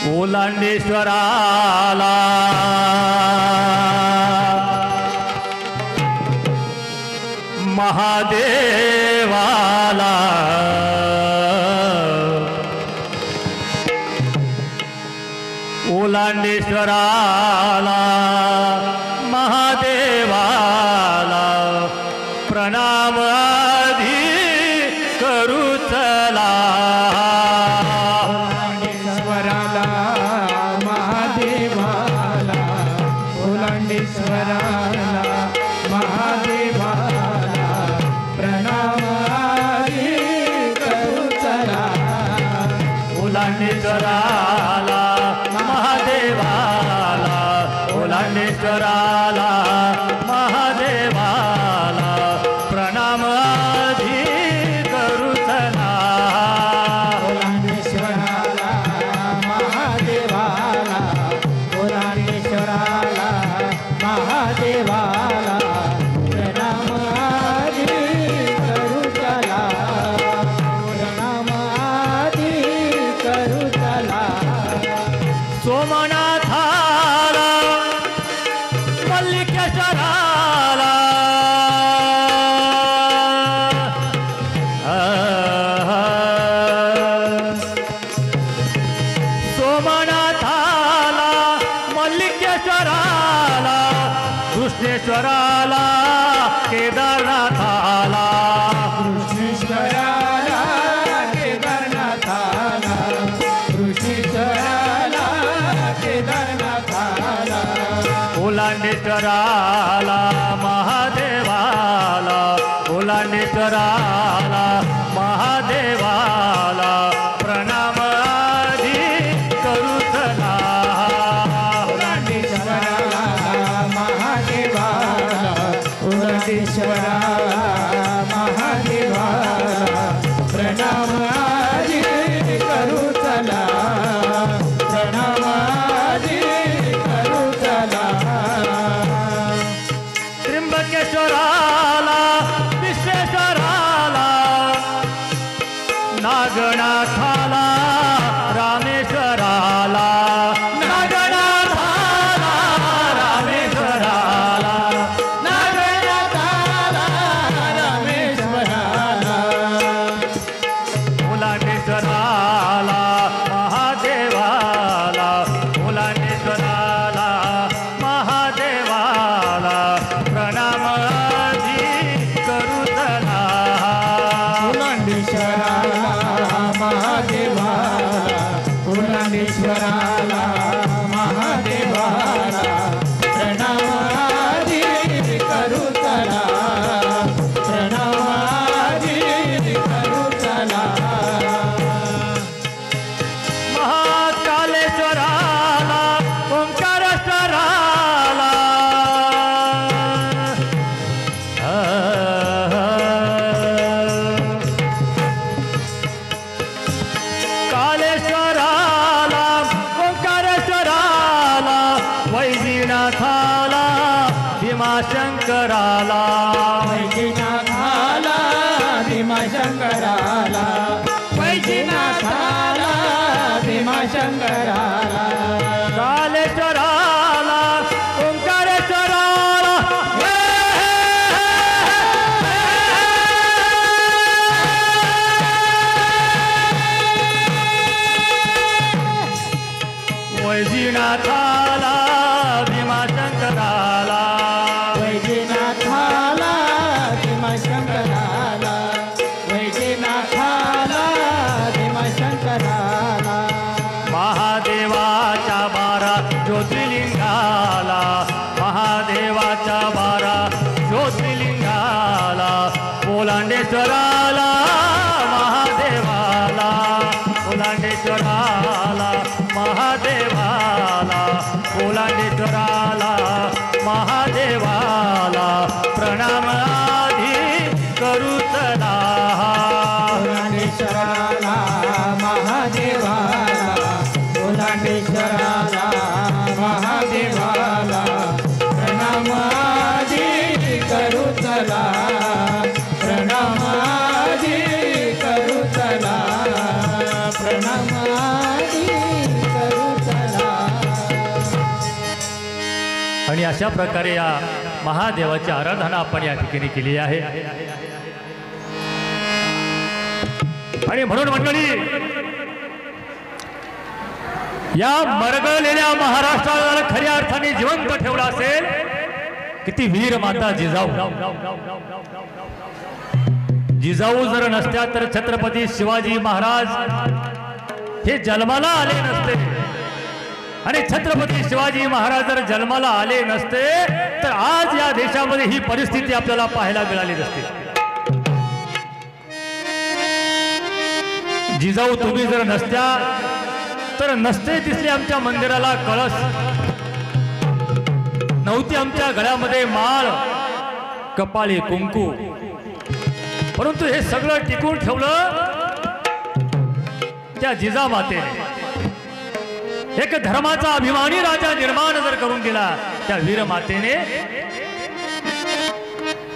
ओलांडेश्वराला महादेवाला ओलांडेश्वराला महादेवाला प्रणाम आधी करू चला ओलांडेश्वराला महादेवाला ओलांडेश्वराला महादेवाला प्रणाम आधी करू चला ओलांडेश्वराला महादेवाला ओलांडेश्वराला महादेवाला प्रणाम आधी करू चला ओलांडेश्वराला महादेवाला ओलांडेश्वराला महादेवाला प्रणाम आधी करू चला प्रणाम आधी करू चला सोमनाथाला मल्लिकेश्वराला सोमनाथाला मल्लिकेश्वराला कृष्णेश्वराला केदारनाथाला कृष्णेश्वराला केदारनाथाला कृष्णेश्वराला केदारनाथाला ओलांडेश्वराला महादेवाला ओलांडेश्वराला महादेवाला प्रणाम आधी करू चला ओलांडेश्वराला महादेवाला ओलांडेश्वराला महादेवाला प्रणाम आधी करू चला प्रणाम आधी करू चला त्र्यंबकेश्वराला विश्वेश्वराला नागनाथाला रामेश्वराला नागनाथाला रामेश्वराला नागनाथाला रामेश्वराला ओलांडेश्वराला महादेवाला ओलांडेश्वराला महादेवाला प्रणाम आधी करू चला ओलांडेश्वराला महादेवाला ओलांडेश्वराला महादेवाला प्रणाम आधी करू चला प्रणाम आधी करू चला महाकालेश्वराला ओंकारेश्वराला कालेश्वराला ओंकारेश्वराला वैजनाथाला भीमाशंकराला वैजनाथाला भीमाशंकराला वैजनाथाला भीमाशंकराला कालेश्वराला ओंकारेश्वराला वैजनाथाला भीमाशंकराला वैजनाथाला भीमाशंकराला वैजनाथाला भीमाशंकराला महादेवाच्या 12 ज्योतिर्लिंगाला महादेवाच्या 12 ज्योतिर्लिंगाला ओलांडेश्वराला महादेवाला ओलांडेश्वराला महादेवाला ओलांडेश्वराला महादेवाला प्रणाम आधी करू चला ओलांडेश्वराला महादेवाला ओलांडेश्वराला महादेवाला प्रणाम आधी करू चला प्रणाम आधी करू चला प्रणाम आधी करू आणि अशा प्रकारे या महादेवाची आराधना आपण या ठिकाणी केली आहे. आणि म्हणून मंडळी, या मरगळलेल्या महाराष्ट्राला खऱ्या अर्थाने जिवंत ठेवला असेल किती वीर माता जिजाऊ. जिजाऊ जर नसत्या तर छत्रपती शिवाजी महाराज हे जन्माला आले नसते. आणि छत्रपती शिवाजी महाराज जर जन्माला आले नसते तर आज या देशामध्ये ही परिस्थिती आपल्याला पाहायला मिळाली नसते. जिजाऊ तुम्ही जर नसत्या तर नसते दिसले आमच्या मंदिराला कळस, नव्हती आमच्या गळ्यामध्ये माळ, कपाळी कुंकू. परंतु हे सगळं टिकून ठेवलं त्या जिजामातेने. एक धर्माचा अभिमानी राजा निर्माण जर करून दिला त्या वीर मातेने.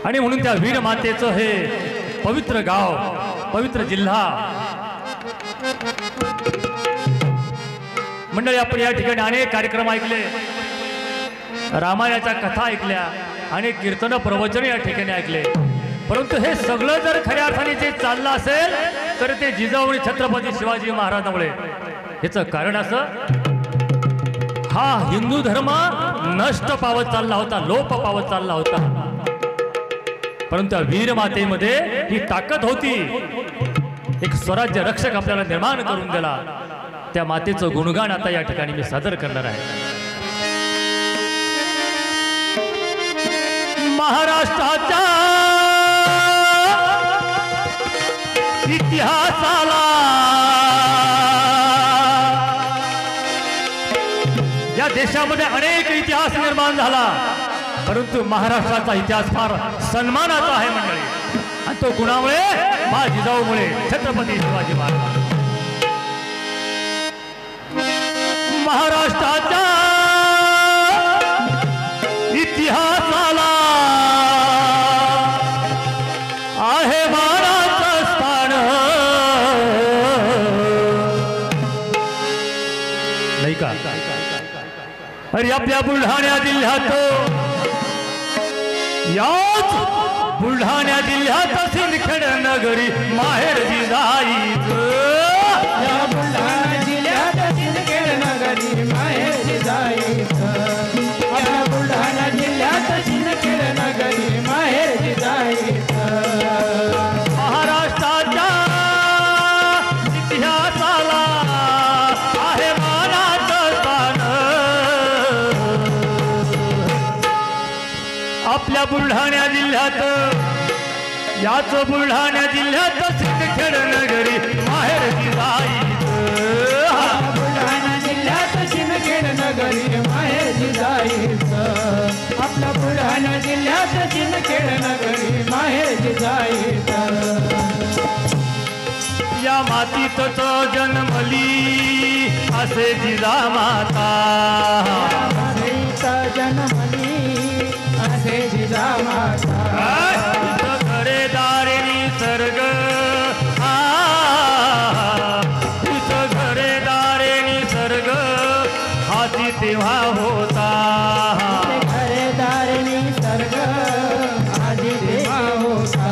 आणि म्हणून त्या वीर मातेचं हे पवित्र गाव, पवित्र जिल्हा. मंडळी, आपण या ठिकाणी अनेक कार्यक्रम ऐकले, रामायणाच्या कथा ऐकल्या, अनेक कीर्तन प्रवचन या ठिकाणी ऐकले. परंतु हे सगळं जर खऱ्या अर्थाने जे चाललं असेल तर ते जिजाऊ आणि छत्रपती शिवाजी महाराजांमुळे. याचं कारण असं, हा हिंदू धर्म नष्ट पावत चालला होता, लोप पावत चालला होता. परंतु वीर मातेमध्ये ही ताकद होती. एक स्वराज्य रक्षक आपल्याला निर्माण करून दिला. त्या मातेचं गुणगान आता या ठिकाणी मी सादर करणार आहे. महाराष्ट्राच्या इतिहासाला या देशामध्ये अनेक इतिहास निर्माण झाला, परंतु महाराष्ट्राचा इतिहास फार सन्मानाचा आहे मंडळी. आणि तो कुणामुळे? मा जिजाऊमुळे, छत्रपती शिवाजी महाराज. महाराष्ट्राच्या इतिहासाला आहे मानाचं स्थान. नाही का? अरे आपल्या बुलढाणा जिल्ह्यात, याच बुलढाणा जिल्ह्यात सिंदखेड नगरी माहेर जिजाईचं. या बुलढाणा जिल्ह्यात सिंदखेड नगरी माहेर जिजाईचं. या बुलढाणा जिल्ह्यात सिंदखेड नगरी माहेर जिजाईचं. महाराष्ट्राच्या इतिहासाला आहे मानाचं स्थान. आपल्या बुलढाणा जिल्ह्यात, याच बुलढाणा जिल्ह्यात सिंदखेड नगरी माहेर जिजाईचं. बुलढाणा जिल्ह्यात सिंदखेड नगरी माहेर जिजाईचं. आपल्या बुलढाणा जिल्ह्यात सिंदखेड नगरी माहेर जिजाईचं. या मातीतच जन्मली असे जिजामाता. मातीत जन्मली असे जिजामाता. घरे दारे निसर्ग, तिथं घरे दारे निसर्ग हाती तेव्हा होता. घरेदार निसर्ग आधी तेव्हा होता.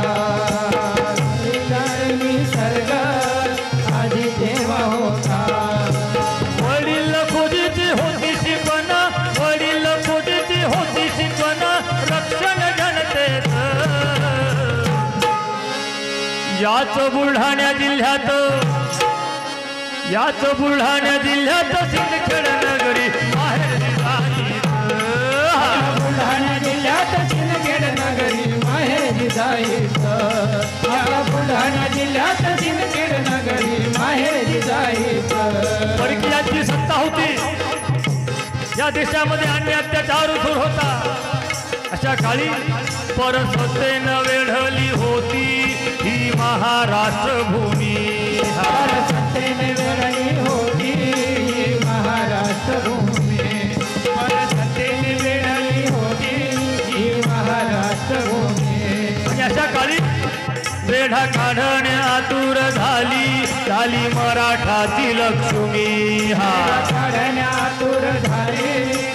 घरेदार निसर्ग आधी तेव्हा होता. वडील खोजीची होती शिकवण, वडील खोजीची होती शिकवण, रक्षण जनतेचं. याच बुलढाणा जिल्ह्यात, याच बुलढाणा जिल्ह्यात सिंदखेड नगरी माहेर जिजाईचं. बुलढाणा जिल्ह्यात सिंदखेड नगरी माहेर जिजाईचं. या बुलढाणा जिल्ह्यात सिंदखेड नगरी माहेर जिजाईचं. परकीयांची सत्ता होती, या देशामध्ये अन्य अत्याचार सुरू होता. अशा काळी परसतेनं वेढली होती ही महाराष्ट्र भूमी. परसतेने वेढली होती ही महाराष्ट्र भूमी. परसतेने वेढली होती ही महाराष्ट्र भूमी. आणि अशा काळी वेढा काढण्यातूर झाली, झाली मराठाची लक्ष्मी. काढण्यातूर झाली,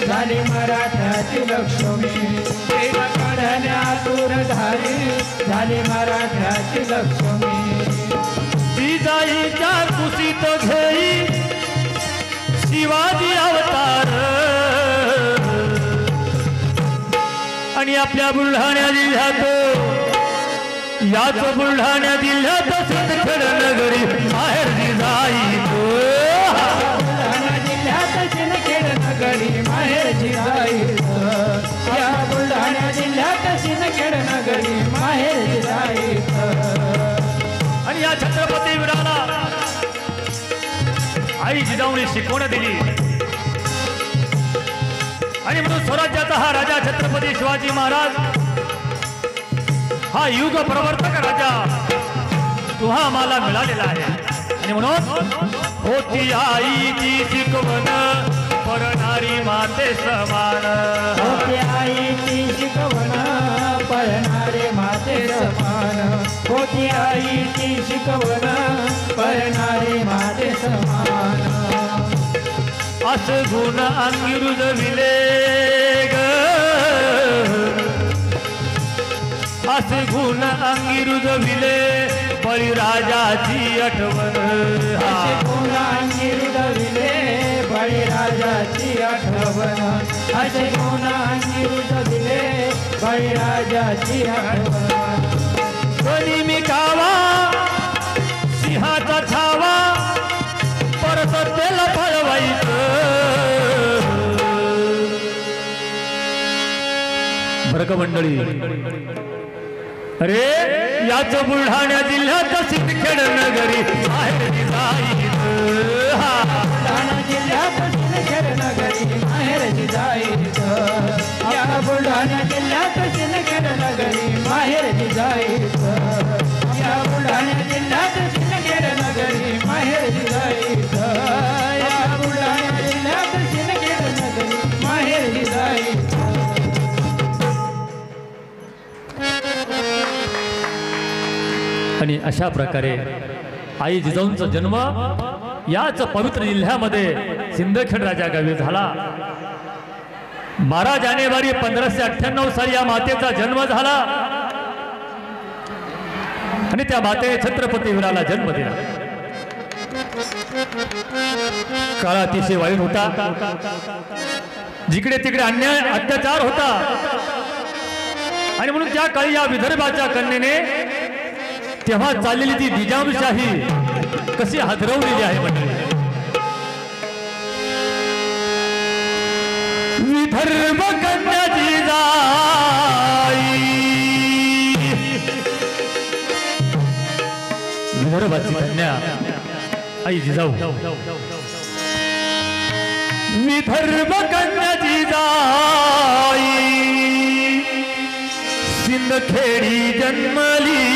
झाली मराठाची मराठ्याची लक्ष्मी प्रेम काढण्यातूर धारी झाली मराठ्याची लक्ष्मी जिजाईच्या कुशीत घेई शिवाजी अवतार आणि आपल्या बुलढाणा जिल्ह्यात याच बुलढाणा जिल्ह्यात सिंदखेड नगरी माहेर जिजाई बुलढाणा जिल्ह्यात सिंदखेड नगरी माहेर जिजाई या बुलढाणा जिल्ह्यात सिंदखेड नगरी माहेर जिजाई आणि या छत्रपती वीराला आई जिजाऊने शिकवण दिली आणि म्हणून स्वराज्याचा हा राजा छत्रपती शिवाजी महाराज हा युग प्रवर्तक राजा तुहा मला मिळालेला आहे आणि म्हणून होती आईची शिकवण परणारी माते समान होती आईची शिकवण परणारे माते समान होती आईची शिकवण परणारे माते समान असं गुण अंगी रुजविले ग असे गुण अंगी रुजविले बळीराजाची आठवण असे गुण अंगी रुजविले बळीराजाची आठवण असे गुण अंगी रुजविले बळीराजाची आठवण कोणी मी खावा सिंहाचा छावा परत त्याला फळवायचं बरं का मंडळी अरे याच बुलढाणा जिल्ह्यात सिंदखेड नगरी माहेर जिजाई बुलढाणा जिल्ह्यात सिंदखेड नगरी माहेर जिजाई या बुलढाणा जिल्ह्यात सिंदखेड नगरी माहेर जिजाई या बुलढाणा जिल्ह्यात सिंदखेड नगरी माहेर जिजाई या बुलढाणा जिल्ह्यात सिंदखेड नगरी माहेर जिजाई आणि अशा प्रकारे आई जिजाऊंचा जन्म याच पवित्र जिल्ह्यामध्ये सिंदखेड राजा गावी झाला 12 जानेवारी 1598 साली या मातेचा जन्म झाला आणि त्या मातेने छत्रपती वीराला जन्म दिला काळ अतिशय वाईट होता जिकडे तिकडे अन्याय अत्याचार होता आणि म्हणून त्या काळी या विदर्भाच्या कन्येने तेव्हा चाललेली ती निजामशाही कशी हादरवलेली आहे मंडळी विदर्भ कन्या जिजाई विदर्भाची कन्या आई जिजाऊ विदर्भ कन्या जिजाई सिंदखेडी जन्मली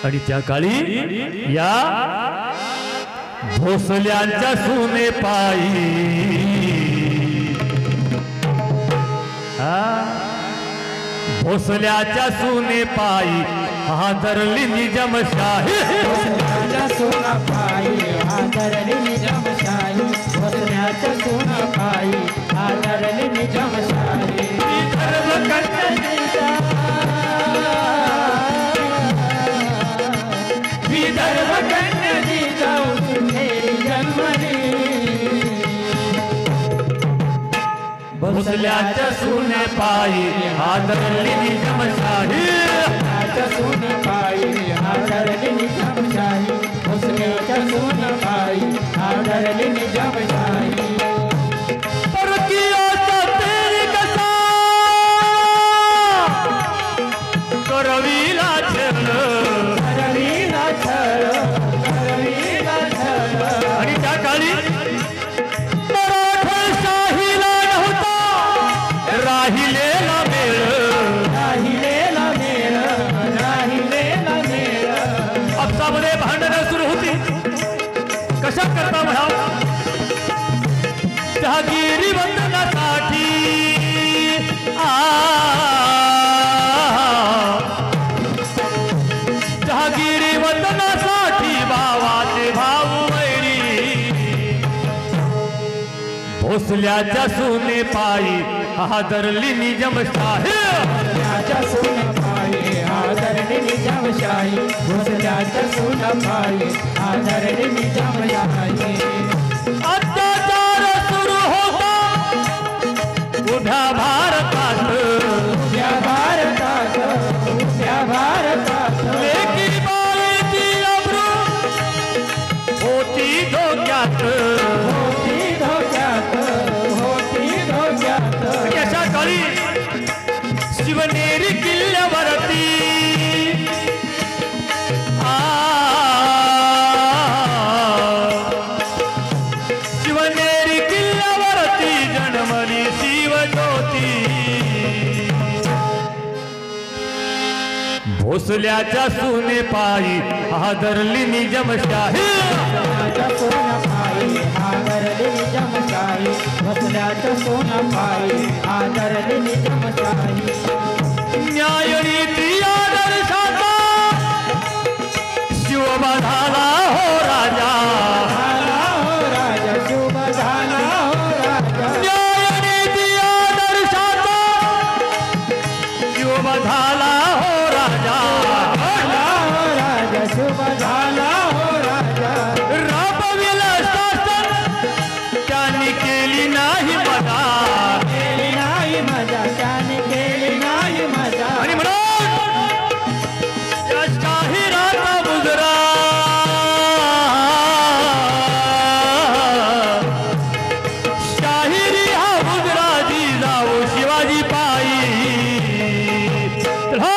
आणि त्या काळी या भोसल्यांच्या सुने पायी भोसल्याच्या सुने पायी हादरली निजामशाही भोसल्याच्या सोना पायी हादरली निजामशाही भोसल्याच्या सोना पायी हादरली निजामशाही विदर्भ कन्या विदर्भ कन्या जिजाऊ सिंदखेडी जन्मली भोसल्याच्या सुने पायी हादरली निजामशाही भोसल्याच्या सोना पायी हादरली निजामशाही भोसल्याच्या सोना पायी हादरली निजामशाही परकीयाचा तेरी कसा करवीला छळ करवीला छळ करवीला छळ आणि त्या काळी मराठशाहीला नव्हता राहिलेला मेळ राहिलेला मेळ राहिलेला मेळ आपसामध्ये भांडणं सुरू होती कशा करता म्हणाव जहागिरी वंदनासाठी जहागिरी वंदनासाठी भावाचे भाऊ वैरी भोसल्याच्या सुने पायी हादरली निजामशाही भोसल्याच्या सोनपायी आदरणी निजामशाही भोसल्याच्या सोनपायी आदरणी निजामशाही अत्याचार सुरू होता उभ्या भारतात उभ्या भारतात उभ्या भारतात लेकी बाळीची अब्रू होती धोक्यात होती धोक्यात होती धोक्यात अशा काळी शिवनेरी किल्ल्यावरती शिवनेरी किल्ल्यावरती जन्मली शिवज्योती भोसल्याच्या सुने पायी हादरली निजामशाही भोसल्याच्या सोनपायी आदरणी निजामशाही भोसल्याच्या सोनपायी आदरणी निजामशाही न्यायनीती आदर्शाचा शिवबाधाला हो राजा झाला हो राजा शुभ झाला हो राजा न्यायनीती आदर्शाचा शिवबाधाला हो राजा झाला हो राजा शुभ झाला हो राजा राबविलं शासन त्यांनी केली नाही मजा केली नाही मजा त्याने केली नाही मजा आणि म्हणून या शाहिराचा मुजरा शाहिरी हा मुजरा जिजाऊ शिवाजी पायी तर हो!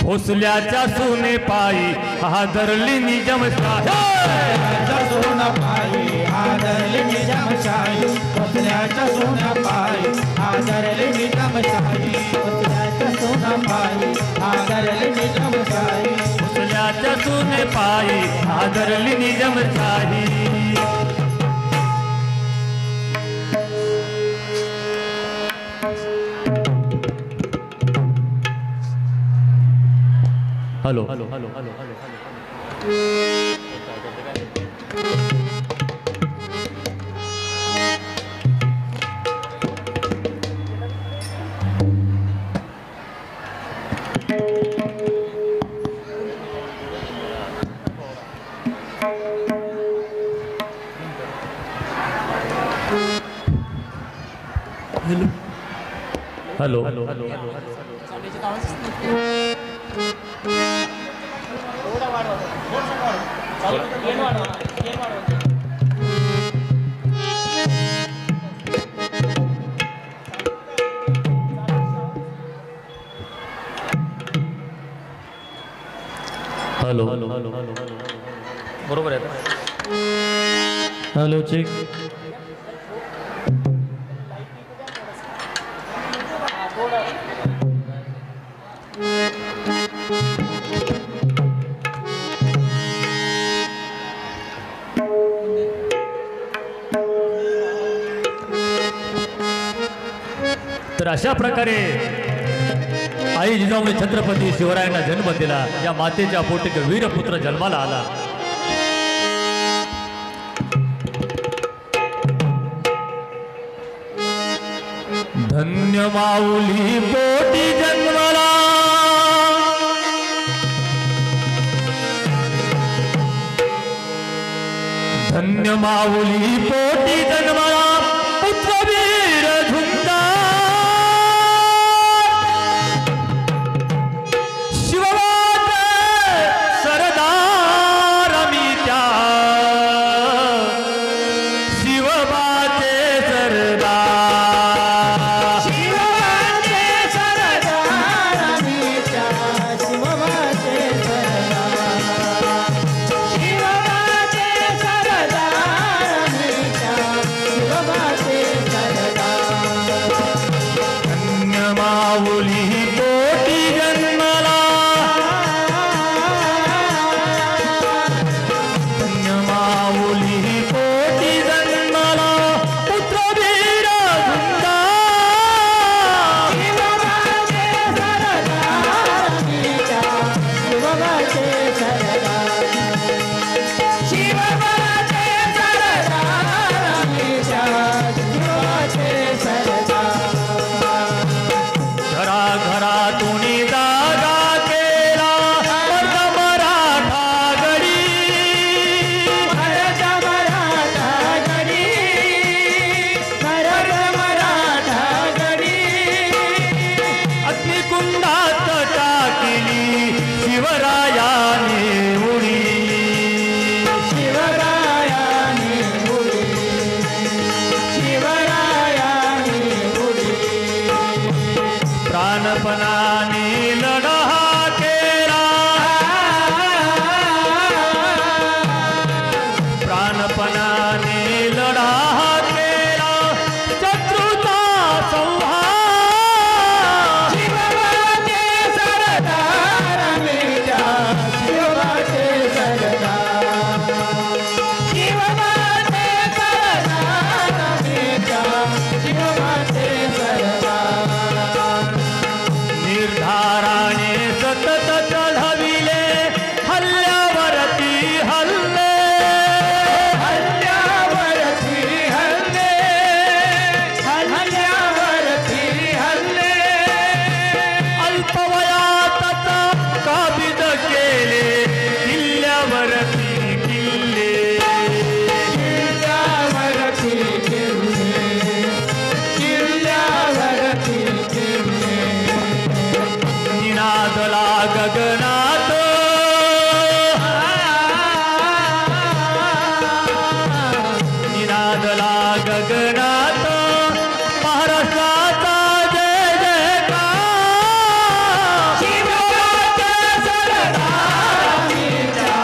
भोसल्याच्या सुने पायी हादरली निजामशाही भोसल्याच्या सोनपायी आदरली निजामशाही भोसल्याच्या सोनपायी आदरली निजामशाही भोसल्याच्या सोनपायी आदरली निजामशाही भोसल्याच्या सुने पायी हादरली Nizamshahi hello hello hello hello hello hello hello hello hello hello बरोबर आहे हॅलो चेक तर अशा प्रकारे आई जिजाऊने छत्रपती शिवरायांना जन्म दिला या मातेच्या पोटी वीरपुत्र जन्माला आला धन्य माऊली पोटी जन्मला धन्य माऊली पोटी जन्मला पुत्रवीर झुंजा शिवबाचे सरदार मी त्या शिवबाचे सरदार शिवबाचे सरदार आम्हीच्या शिवबाचे सरदार शिवबाचे सरदार आम्हीच्या कुंडात टाकली शिवरायाने उडी शिवरायाने उडी शिवरायाने उडी प्राणपणाने लढा केला प्राणपणाने लढा केला शत्रूचा संहार शिवबाचे सरदार मेल्या शिवबाचे सरदार शिवबाचे सरदार मेल्या शिवबाचे सरदार निर्धाराने सतत चढविले हल्ल्यावरती हल्ले हल्ल्यावरती हल्ले हल्ल्यावरती हल्ले अल्पवयातच काबीज केले किल्ल्यावरती किल्ले किल्ल्यावरती किल्ले किल्ल्यावरती किल्ले निनादला गगनात निनादला गगनात महाराष्ट्राचा जय जयकार शिवबाचे सरदार मेल्या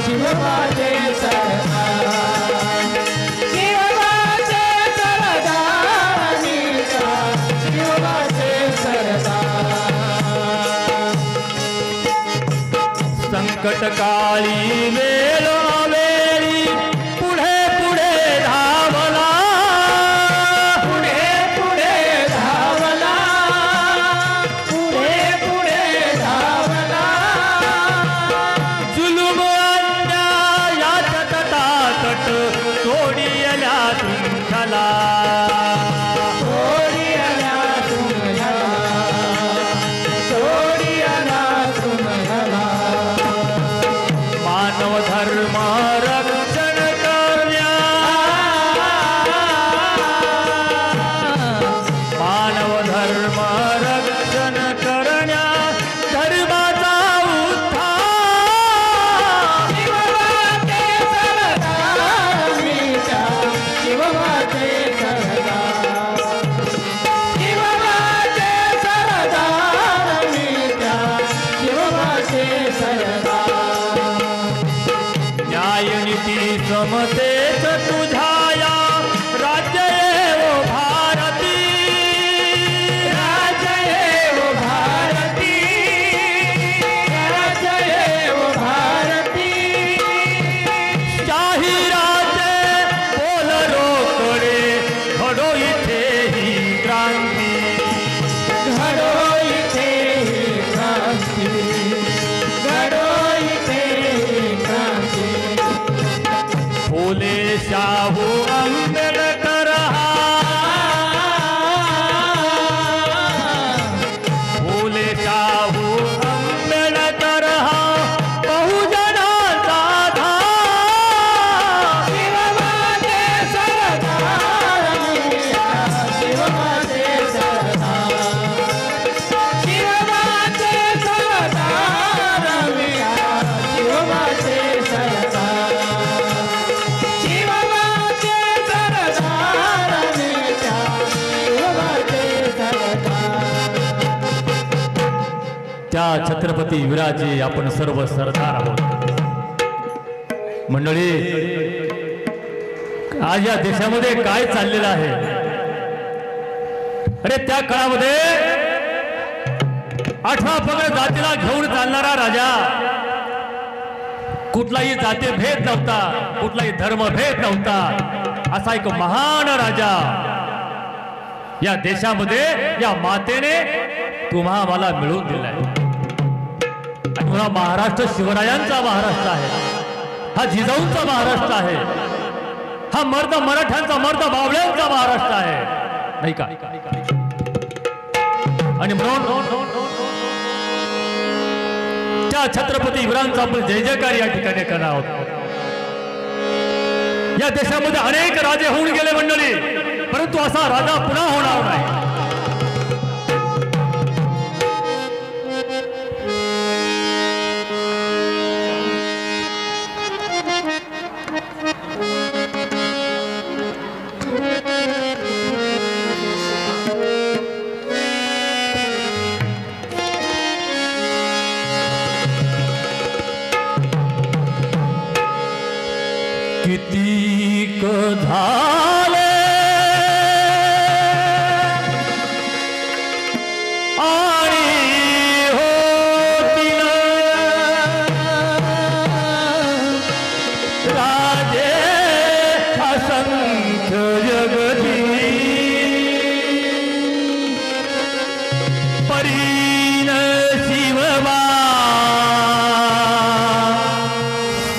शिवबाचे सरदार शिवबाचे सरदार मेल्या शिवबाचे सरदार संकट काळी वेळोवेळी पुढे पुढे धावला पुढे पुढे धावला पुढे पुढे धावला जुलूम अन्यायाच्या तटातट सोडियल्या तुमच्याला सोडी आला तुम्हाला सोडी आला तुम्हाला मानव धर्म रक्षण करण्या मानव धर्म रक्षण करण्या धर्माचा उद्धार शिवबाचे सरदार मेल्या शिवबाचे सरदार शिवबाचे सरदार मेल्या शिवबाचे सरदार न्यायनीती समतेच तुझ्या राज्य येवो भारती राज्य एव भारती राज्य एव भारती शाही राज्य बोल रोकडे घडो इथे ही क्रांती घडो इथे क्रांती घडो इथे क्रांती फुले शाहू आंबेडकर फुले शाहू आंबेडकर बहुजनाचा धार शिवबाचे सरदार मेल्या शिवबाचे सरदार शिवबाचे सरदार मेल्या शिवबाचे सरदार शिवबाचे सरदार मेल्या शिवबाचे सरदार त्या छत्रपती विराजे आपण सर्व सरदार आहोत मंडळी आज या देशामध्ये काय चाललेलं आहे अरे त्या काळामध्ये 18 पगड जातीला घेऊन चालणारा राजा कुठलाही जाती भेद नव्हता कुठलाही धर्म भेद नव्हता असा एक महान राजा या देशामध्ये या मातेने तुम्हा मला मिळवून दिलाय आणि हा महाराष्ट्र शिवरायांचा महाराष्ट्र आहे हा जिजाऊंचा महाराष्ट्र आहे हा मर्द मराठ्यांचा मर्द बावळ्यांचा महाराष्ट्र आहे नाही का आणि म्हणून त्या छत्रपती वीरांचा आपण जय जयकार या ठिकाणी करणार आहोत या देशामध्ये अनेक राजे होऊन गेले मंडळी परंतु असा राजा पुन्हा होणार नाही झाले आणि होतील राजे असंख्य जगती परीन शिवबा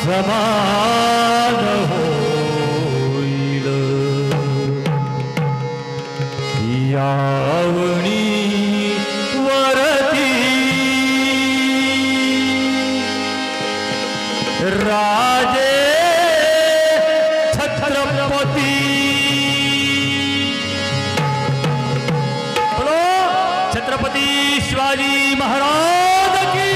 समान होईल यावणी वरती राजे छत्रपती बोलो छत्रपती शिवाजी महाराज की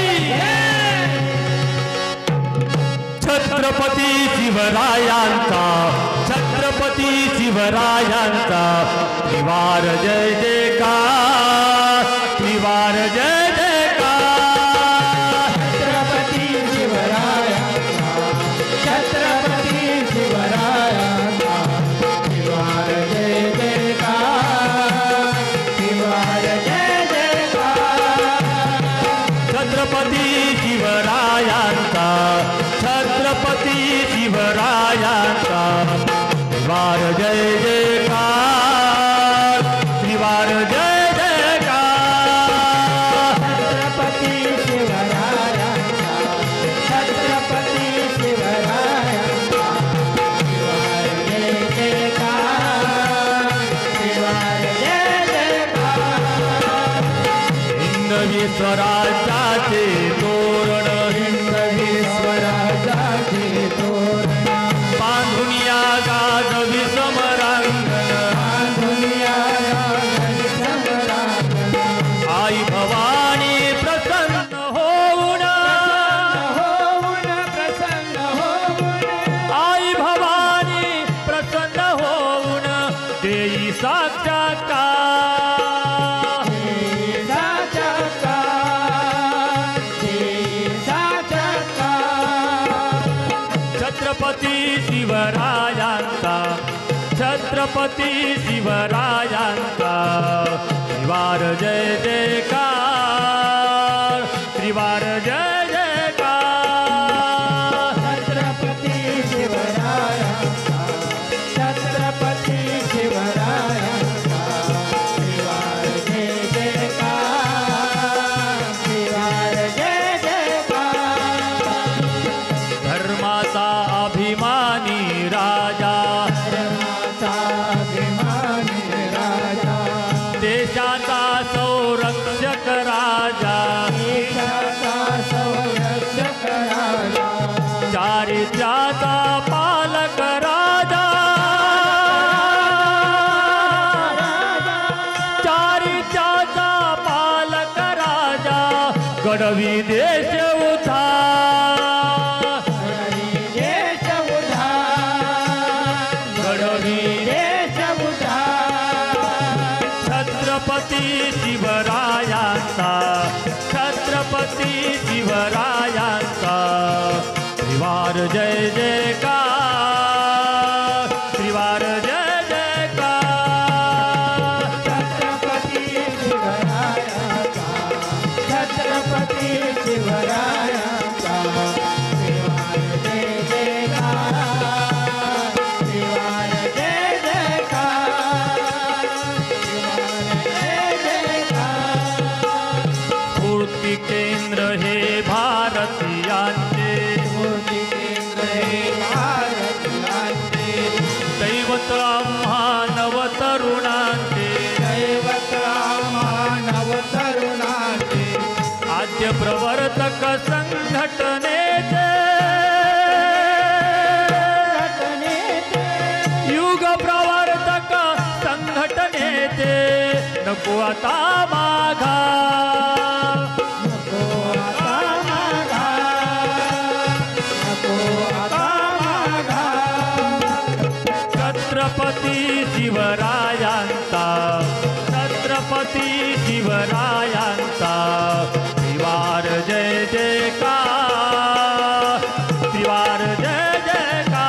छत्रपती शिवरायांचा छत्रपती शिवरायांचा त्रिवार जय जयकार त्रिवार जय जयकार छत्रपती शिवरायांचा छत्रपती शिवरायांचा शिवार जय जयकार शिवार जय जयकार छत्रपती शिवरायांचा छत्रपती शिवरायांचा त्रिवार जय जयकार त्रिवार जय जयकार छत्रपती शिवरायांचा छत्रपती शिवरायांचा शिवार जय जयकार शिवार जय जयकार हिंदवी स्वराज्याचे तोरण हिंदवी स्वराज्याचे तोरण बांधून या गाजवी समरांगण दुनिया समरांगण आई भवानी प्रसन्न होऊन होऊन प्रसन्न होऊन आई भवानी प्रसन्न होऊन देई साक्षात्कार देशाचा काळ देशाचा काळ छत्रपती शिवरायांचा छत्रपती शिवरायांचा त्रिवार जय जयकार त्रिवार जय जयकार छत्रपती शिवरायांचा छत्रपती शिवरायांचा शिवार जय जयकार शिवार जय जयकार धर्माचा अभिमानी राजा धर्माचा अभिमानी राजा देशाचा संरक्षक राजा देशाचा संरक्षक राजा चारित्र्याचा पालक राजा चारित्र्याचा पालक राजा गडवी देश उद्धार देश उद्धार गडवी देश उद्धार छत्रपती शिवरायांचा छत्रपती शिवरायांचा त्रिवार जय जयकार त्रिवार जय जयकार छत्रपती शिवरायांचा छत्रपती शिवरायांचा शिवार जय जयकार शिवार जय जयकार शिवार जय जयकार स्फूर्ती केंद्र हे भारतीयांचे मूर्ती केंद्र हे भारतीयांचे दैवत आम्हा नवतरुणांचे दैवत मानव तरुणाचे आद्य प्रवर्तक संघटनेचे घटनेचे युग प्रवर्तक संघटनेचे नको आता माघा नको आता माघा नको आता माघा छत्रपती शिवरायांचा छत्रपती शिवरायांचा त्रिवार जय जयकार त्रिवार जय जयकार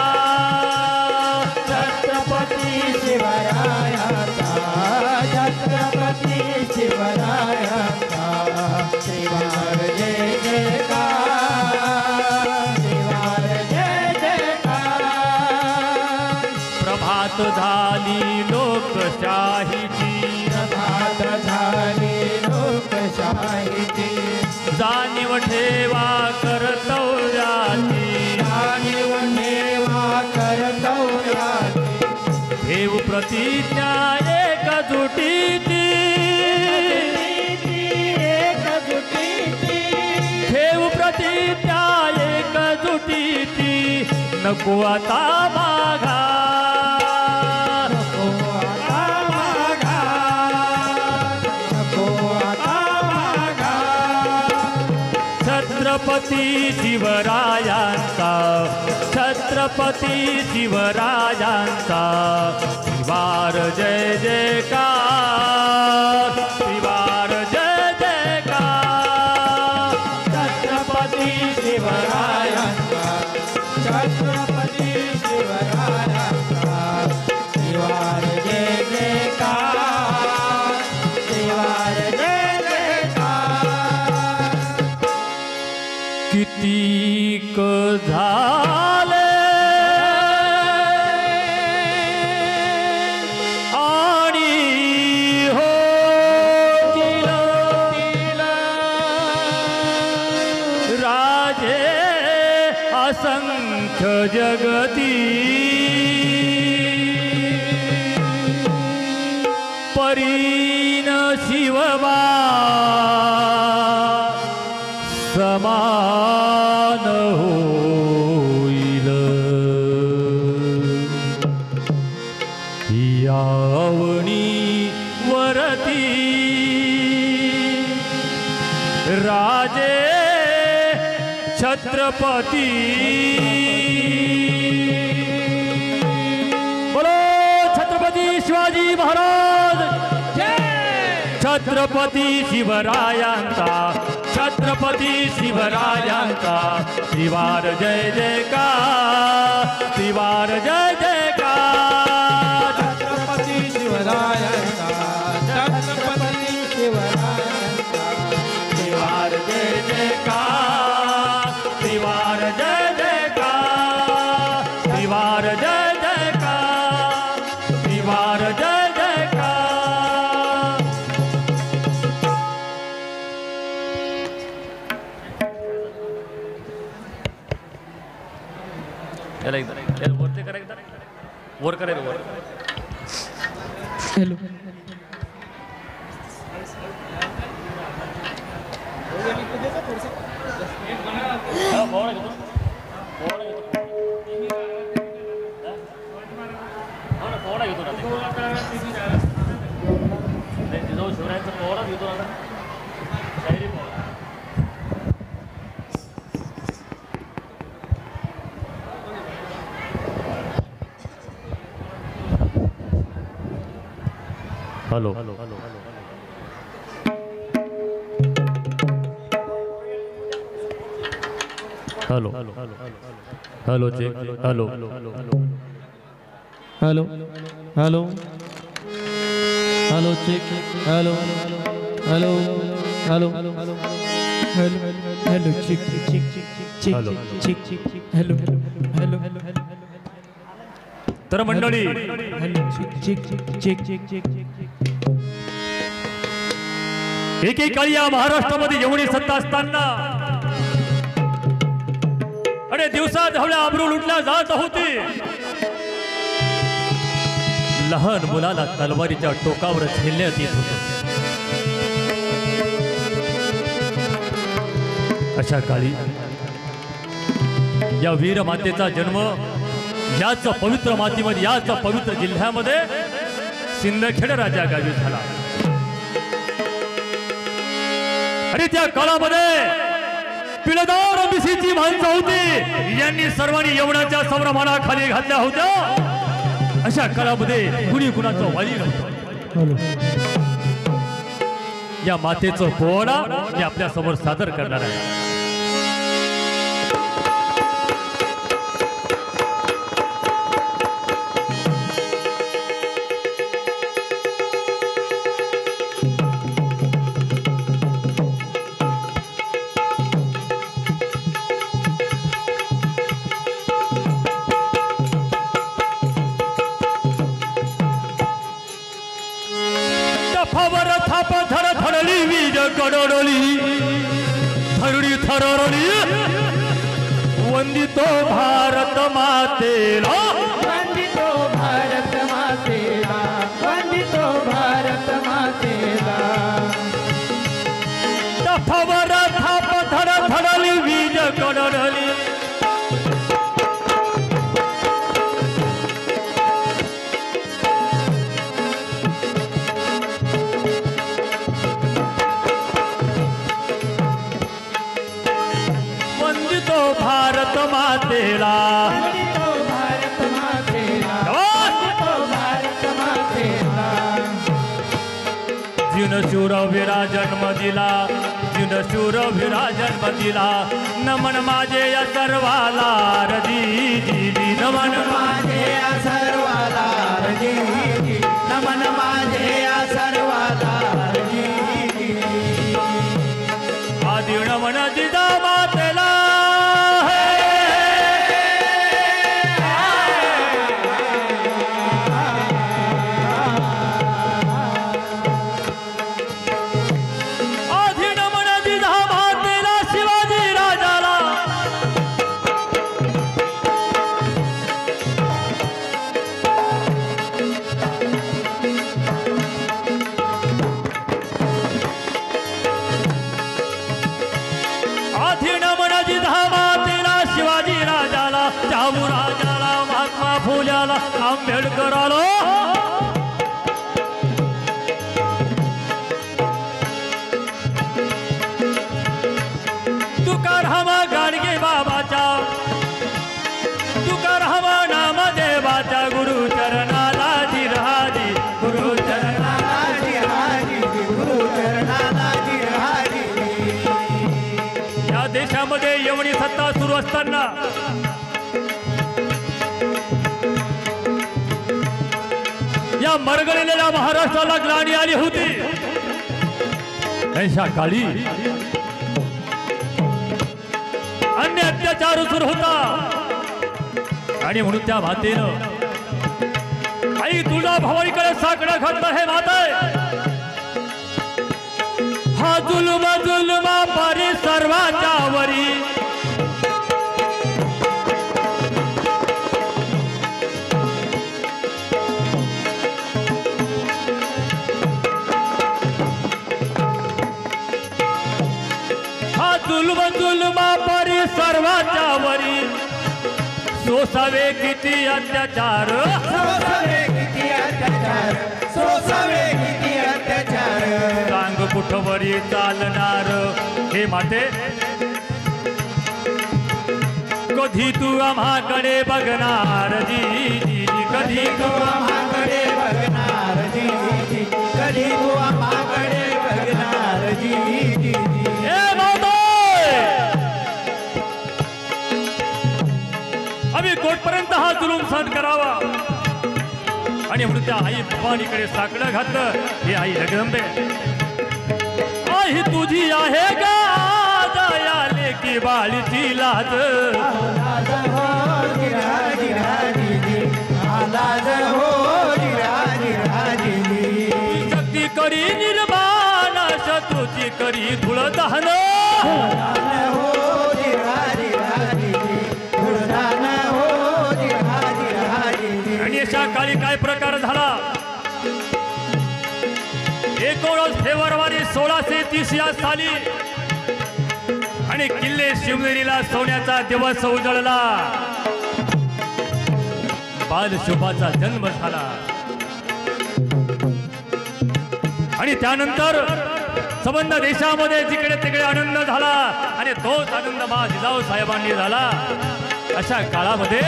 छत्रपती जाणीव ठेवा कर्तव्याची जाणीव ठेवा कर्तव्याची ठेव प्रतिज्ञा एकजुटीची एकजुटीची ठेव प्रतिज्ञा एकजुटीची नको आता माघार नको आता माघार नको आता माघार छत्रपती शिवरायांचा छत्रपती शिवरायांचा त्रिवार जय जयकार त्रिवार जय जयकार छत्रपती शिवरायांचा छत्रपती शिवरायांचा शिवार जय जयकार शिवार जय जयकार कितीक झाले आणि होतील राजे असंख्य जगती परीन शिवबा समान होईल यावणी वरती राजे छत्रपती बोलो छत्रपती शिवाजी महाराज छत्रपती शिवरायांचा छत्रपती शिवरायांचा त्रिवार जय जयकार त्रिवार जय जयकार छत्रपती शिवरायांचा छत्रपती शिवरायांचा त्रिवार जय जयकार त्रिवार जय जयकार त्रिवार जय जयकार त्रिवार जय जयकार याला एकदा वरती करा एकदा वर करायचं वर हॅलो पोवडा घेतो पोवडा घेतो हो ना पोवडा घेतो ना तिथं शिवरायांचा पोवडा घेतो ना शाहिरी पोवडा hello hello hello hello hello hello check hello hello hello hello check hello hello hello hello hello check check check hello. Check check hello hello hello तर मंडळी hello check check check check check एकेकाळी या महाराष्ट्रामध्ये एवढी सत्ता असताना अरे दिवसात हवल्या आबरू लुटल्या जात होती लहान मुलाला तलवारीच्या टोकावर झेलण्यात येत होत अशा काळी या वीर मातेचा जन्म याच पवित्र मातीमध्ये याच पवित्र जिल्ह्यामध्ये सिंदखेड राजा गावी झाला अरे त्या काळामध्ये पिळदार बिसीची माणसं होती यांनी सर्वांनी यवनाच्या संभ्रमानाखाली घातल्या होत्या अशा काळामध्ये कुणी कुणाचं वाली नव्हतं या मातेचं पोवाडा मी आपल्या समोर सादर करणार आहे थाप थाप धड धडली वीज कडोडली वंदितो भारत मातेला वंदितो भारत मातेला वंदितो भारत मातेला तफावर थाप धड धडली वीज कडडली वंदितो भारत मातेला वंदितो भारत मातेला वंदितो भारत मातेला जिनशूर वीरा जन्म दिला जिनशूर वीरा जन्म दिला नमन माझे या सर्वाला रदी दिली नमन माझे या सर्वाला रजी नमन माझे या सर्वाला रजी आदि नमन दिदा मातेला आदि नमन दिदा मातेला शिवाजी राजाला आधी नमनाची धावा तिला शिवाजी राजाला शाहू राजाला महात्मा फुल्याला आंबेडकराला तुकाराम गाडगे बाबाच्या तुकाराम नामदेवाच्या गुरुचरणाला जिरहाजी गुरुचरणाला हाजी हाजी गुरु चरणाला हाजी या देशामध्ये एवढी सत्ता सुरू असताना या मरगळलेल्या महाराष्ट्राला ग्लानी आली होती ऐशा काळी अन्य अत्याचार सुरू होता आणि म्हणून त्या मातेनं आई तुझ्या भावाईकडे साकडं घातलं हे माता हा जुलमा जुलमा पारी सर्वांच्या वरी हा जुलमा पारी सर्वांच्या वरी सोसावे किती अत्याचार सोसावे किती अत्याचार सोसावे किती अत्याचार सांग कुठवरी चालणार हे माते कधी तू आम्हाकडे बघणार जी कधी तू आम्हाकडे बघणार जी कधी तू आम्हाकडे बघणार जी हे माते आम्ही कोटपर्यंत हा जुलूम सहन करावा आणि म्हणून त्या आई भवानीकडे साकडं घातलं हे आई जगदंबे आई तुझी आहे का दयाले की बाळीची लाज लाज हो जिराजी राजी लाज हो जिराजी ती शक्ती करी निर्माण शत्रूची करी धुळ दहन हो जिराजी राजी धुळदान हो जिराजी राजी आणि अशा काळी काय प्रकार झाला 19 फेब्रुवारी 1630 या साली आणि किल्ले शिवनेरीला सोन्याचा दिवस उजळला बालशोभाचा जन्म झाला आणि त्यानंतर संबंध देशामध्ये जिकडे तिकडे आनंद झाला आणि तोच आनंद जिजाऊ साहेबांनी झाला अशा काळामध्ये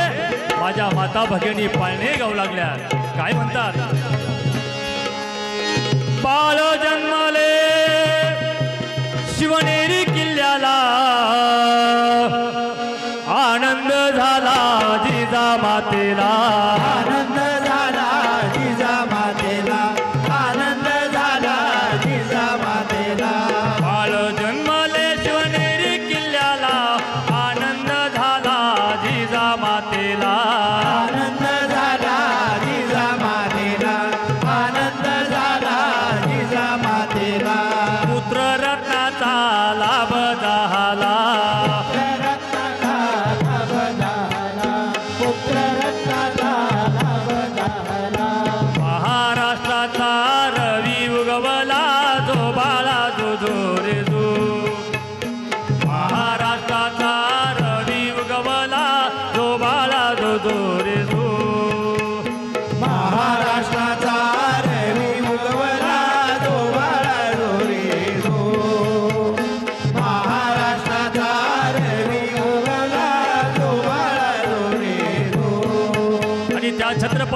माझ्या माता भगिनी पाळणे गाऊ लागल्या काय म्हणतात बाळ जन्मले शिवनेरी किल्ल्याला आनंद झाला जिजा मातेला आनंद झाला जिजा मातेला आनंद झाला जिजा मातेला बाळ जन्मले शिवनेरी किल्ल्याला आनंद झाला जिजा मातेला आनंद झाला जिजा मातेला आनंद झाला जिजा मातेला पुत्र रत्नाचा लाभ झाला रत्नाचा लाभ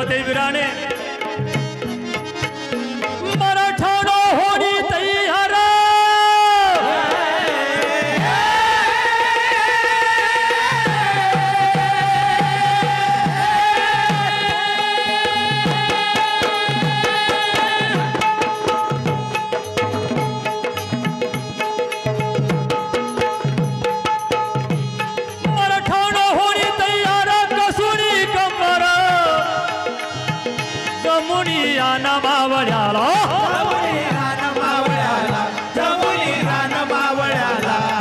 मध्ये विराने मराठानो होणी तयार मावळ्याला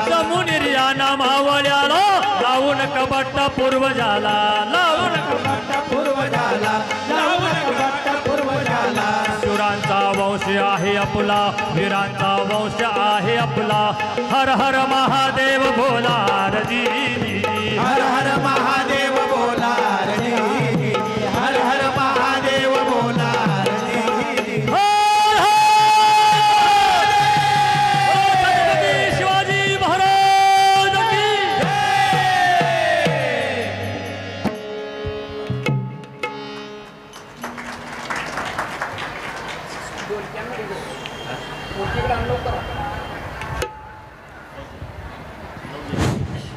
जमुनिर्याना मावळ्याला लावून कबट्ट पूर्वजाला लावून शुरांचा वंश आहे आपला वीरांचा वंश आहे आपला हर हर महादेव भोला रजी हर हर महादेव बोला रे हर हर महादेव बोला शिवाजी महाराज की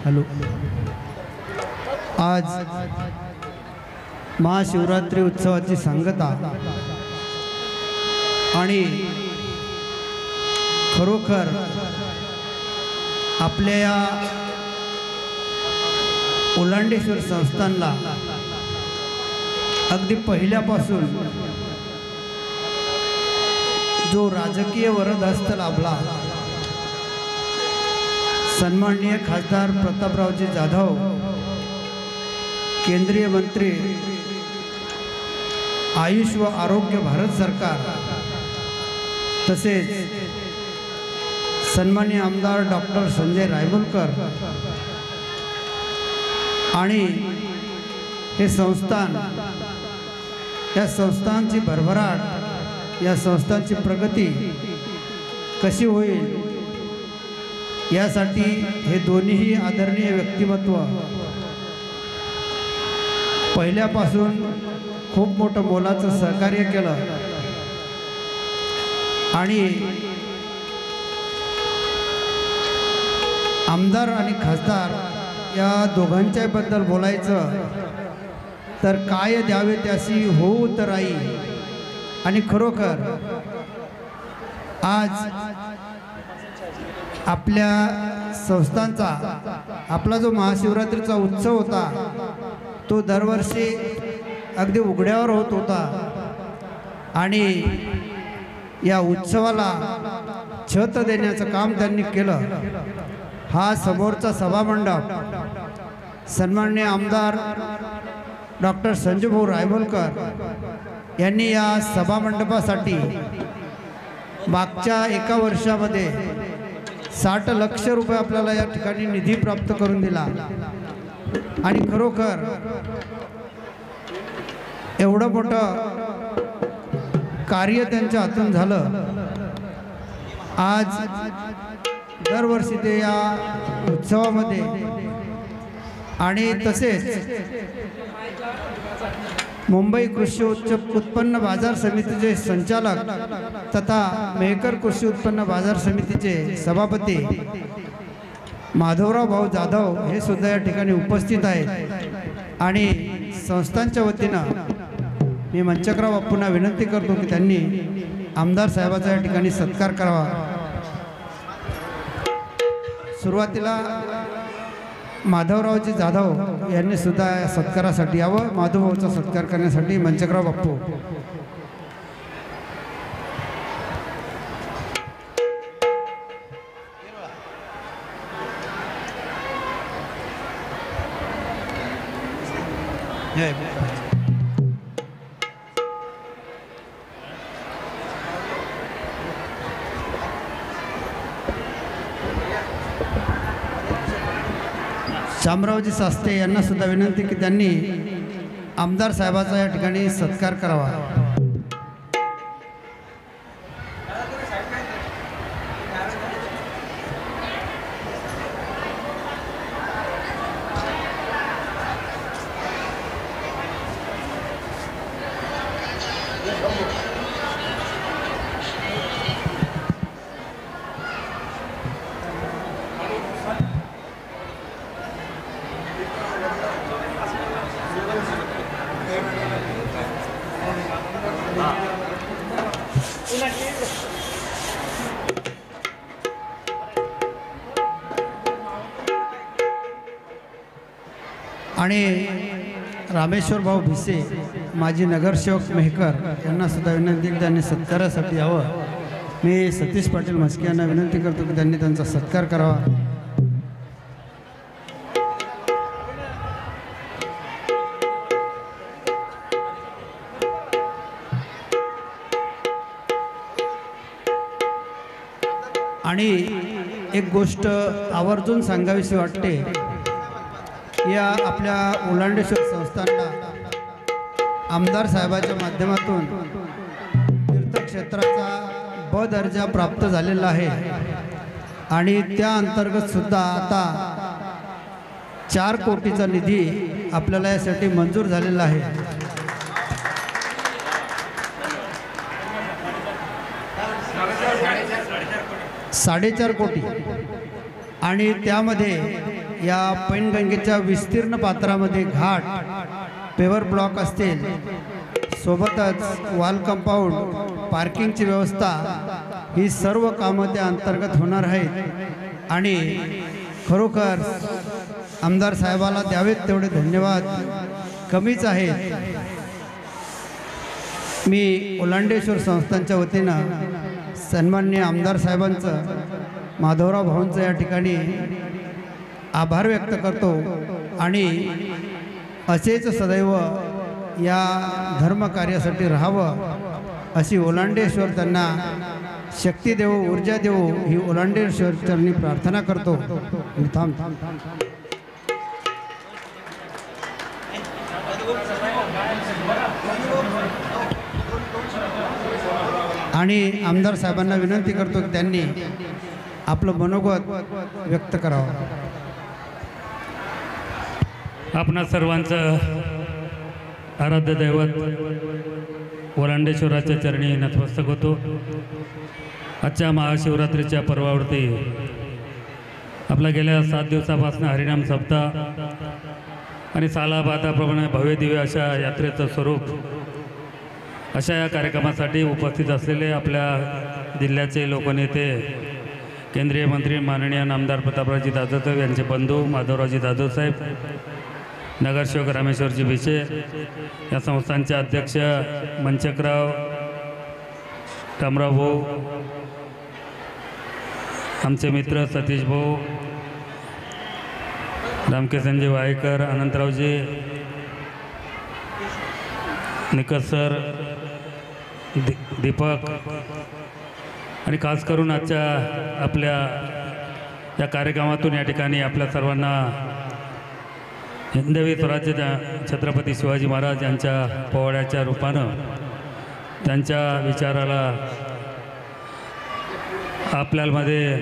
हॅलो आज महाशिवरात्री उत्सवाची सांगता आणि खरोखर आपल्या या ओलांडेश्वर संस्थानला अगदी पहिल्यापासून जो राजकीय वरदहस्त लाभला सन्माननीय खासदार प्रतापरावजी जाधव केंद्रीय मंत्री आयुष व आरोग्य भारत सरकार तसेच सन्माननीय आमदार डॉक्टर संजय रायमुलकर आणि हे संस्थान या संस्थांची भरभराट या संस्थांची प्रगती कशी होईल यासाठी हे दोन्हीही आदरणीय व्यक्तिमत्व पहिल्यापासून खूप मोठं मोलाचं सहकार्य केलं आणि आमदार आणि खासदार या दोघांच्याबद्दल बोलायचं तर काय द्यावे त्याशी होऊ तर आई आणि खरोखर आज आपल्या संस्थांचा आपला जो महाशिवरात्रीचा उत्सव होता तो दरवर्षी अगदी उघड्यावर होत होता आणि या उत्सवाला छत देण्याचं काम त्यांनी केलं. हा समोरचा सभामंडप सन्माननीय आमदार डॉक्टर संजूभाऊ रायमुलकर यांनी या सभामंडपासाठी मागच्या एका वर्षामध्ये 60 लाख रुपये आपल्याला या ठिकाणी निधी प्राप्त करून दिला आणि खरोखर एवढं मोठं कार्य त्यांच्या हातून झालं. आज दरवर्षी ते या उत्सवामध्ये आणि तसेच मुंबई कृषी उत्पन्न बाजार समितीचे संचालक तथा मेहकर कृषी उत्पन्न बाजार समितीचे सभापती माधवराव भाऊ जाधव हे सुद्धा या ठिकाणी उपस्थित आहेत आणि संस्थांच्या वतीनं मी मंचकराव बापूंना विनंती करतो की त्यांनी आमदार साहेबाचा या ठिकाणी सत्कार करावा. सुरुवातीला माधवरावजी जाधव यांनी सुद्धा या सत्कारासाठी यावं. माधवभाऊचा सत्कार करण्यासाठी मंचकराव बापू. शामरावजी सास्ते यांना सुद्धा विनंती की त्यांनी आमदार साहेबाचा या ठिकाणी सत्कार करावा. आणि रामेश्वर भाऊ भिसे माजी नगरसेवक मेहकर यांना सुद्धा विनंती की त्यांनी सत्कारासाठी यावं. मी सतीश पाटील म्हस्के यांना विनंती करतो की त्यांनी त्यांचा सत्कार करावा. आणि एक गोष्ट आवर्जून सांगावीशी वाटते. या आपल्या ओलांडेश्वर संस्थानला आमदार साहेबाच्या माध्यमातून तीर्थक्षेत्राचा ब दर्जा प्राप्त झालेला आहे आणि त्या अंतर्गत सुद्धा आता 4 कोटीचा निधी आपल्याला यासाठी मंजूर झालेला आहे. साडेचार कोटी आणि त्यामध्ये या पैनगंगेच्या विस्तीर्ण पात्रामध्ये घाट, पेवर ब्लॉक असतील, सोबतच वॉल कंपाऊंड, पार्किंगची व्यवस्था, ही सर्व कामं त्या अंतर्गत होणार आहेत. आणि खरोखर आमदार साहेबाला द्यावेत तेवढे धन्यवाद कमीच आहेत. मी ओलांडेश्वर संस्थानच्या वतीनं सन्माननीय आमदार साहेबांचं, माधवराव भाऊंचं या ठिकाणी आभार व्यक्त करतो आणि असेच सदैव या धर्मकार्यासाठी राहावं अशी ओलांडेश्वर त्यांना शक्ती देवो, ऊर्जा देवो ही ओलांडेश्वर चरणी प्रार्थना करतो. आणि आमदार साहेबांना विनंती करतो की त्यांनी आपलं मनोगत व्यक्त करावं. आपणा सर्वांचं आराध्य दैवत ओलांडेश्वराच्या चरणी नतमस्तक होतो. आजच्या महाशिवरात्रीच्या पर्वावरती आपला गेल्या 7 दिवसापासून हरिनाम सप्ताह आणि सालाबादाप्रमाणे भव्य दिव्य अशा यात्रेचं स्वरूप अशा या कार्यक्रमासाठी उपस्थित असलेले आपल्या जिल्ह्याचे लोकनेते, केंद्रीय मंत्री माननीय नामदार प्रतापरावजी जाधव साहेब यांचे बंधू माधवरावजी जाधव साहेब, नगरसेवक रामेश्वरजी भिसे, या संस्थांचे अध्यक्ष मंचकराव, टामराव भाऊ, आमचे मित्र सतीश भाऊ, रामकिसनजी वायकर, अनंतरावजी निकत सर, दीपक आणि खास करून आजच्या आपल्या या कार्यक्रमातून या ठिकाणी आपल्या सर्वांना हिंदवी स्वराज्य छत्रपती शिवाजी महाराज यांच्या पोवाड्याच्या रूपानं त्यांच्या विचाराला आपल्यामध्ये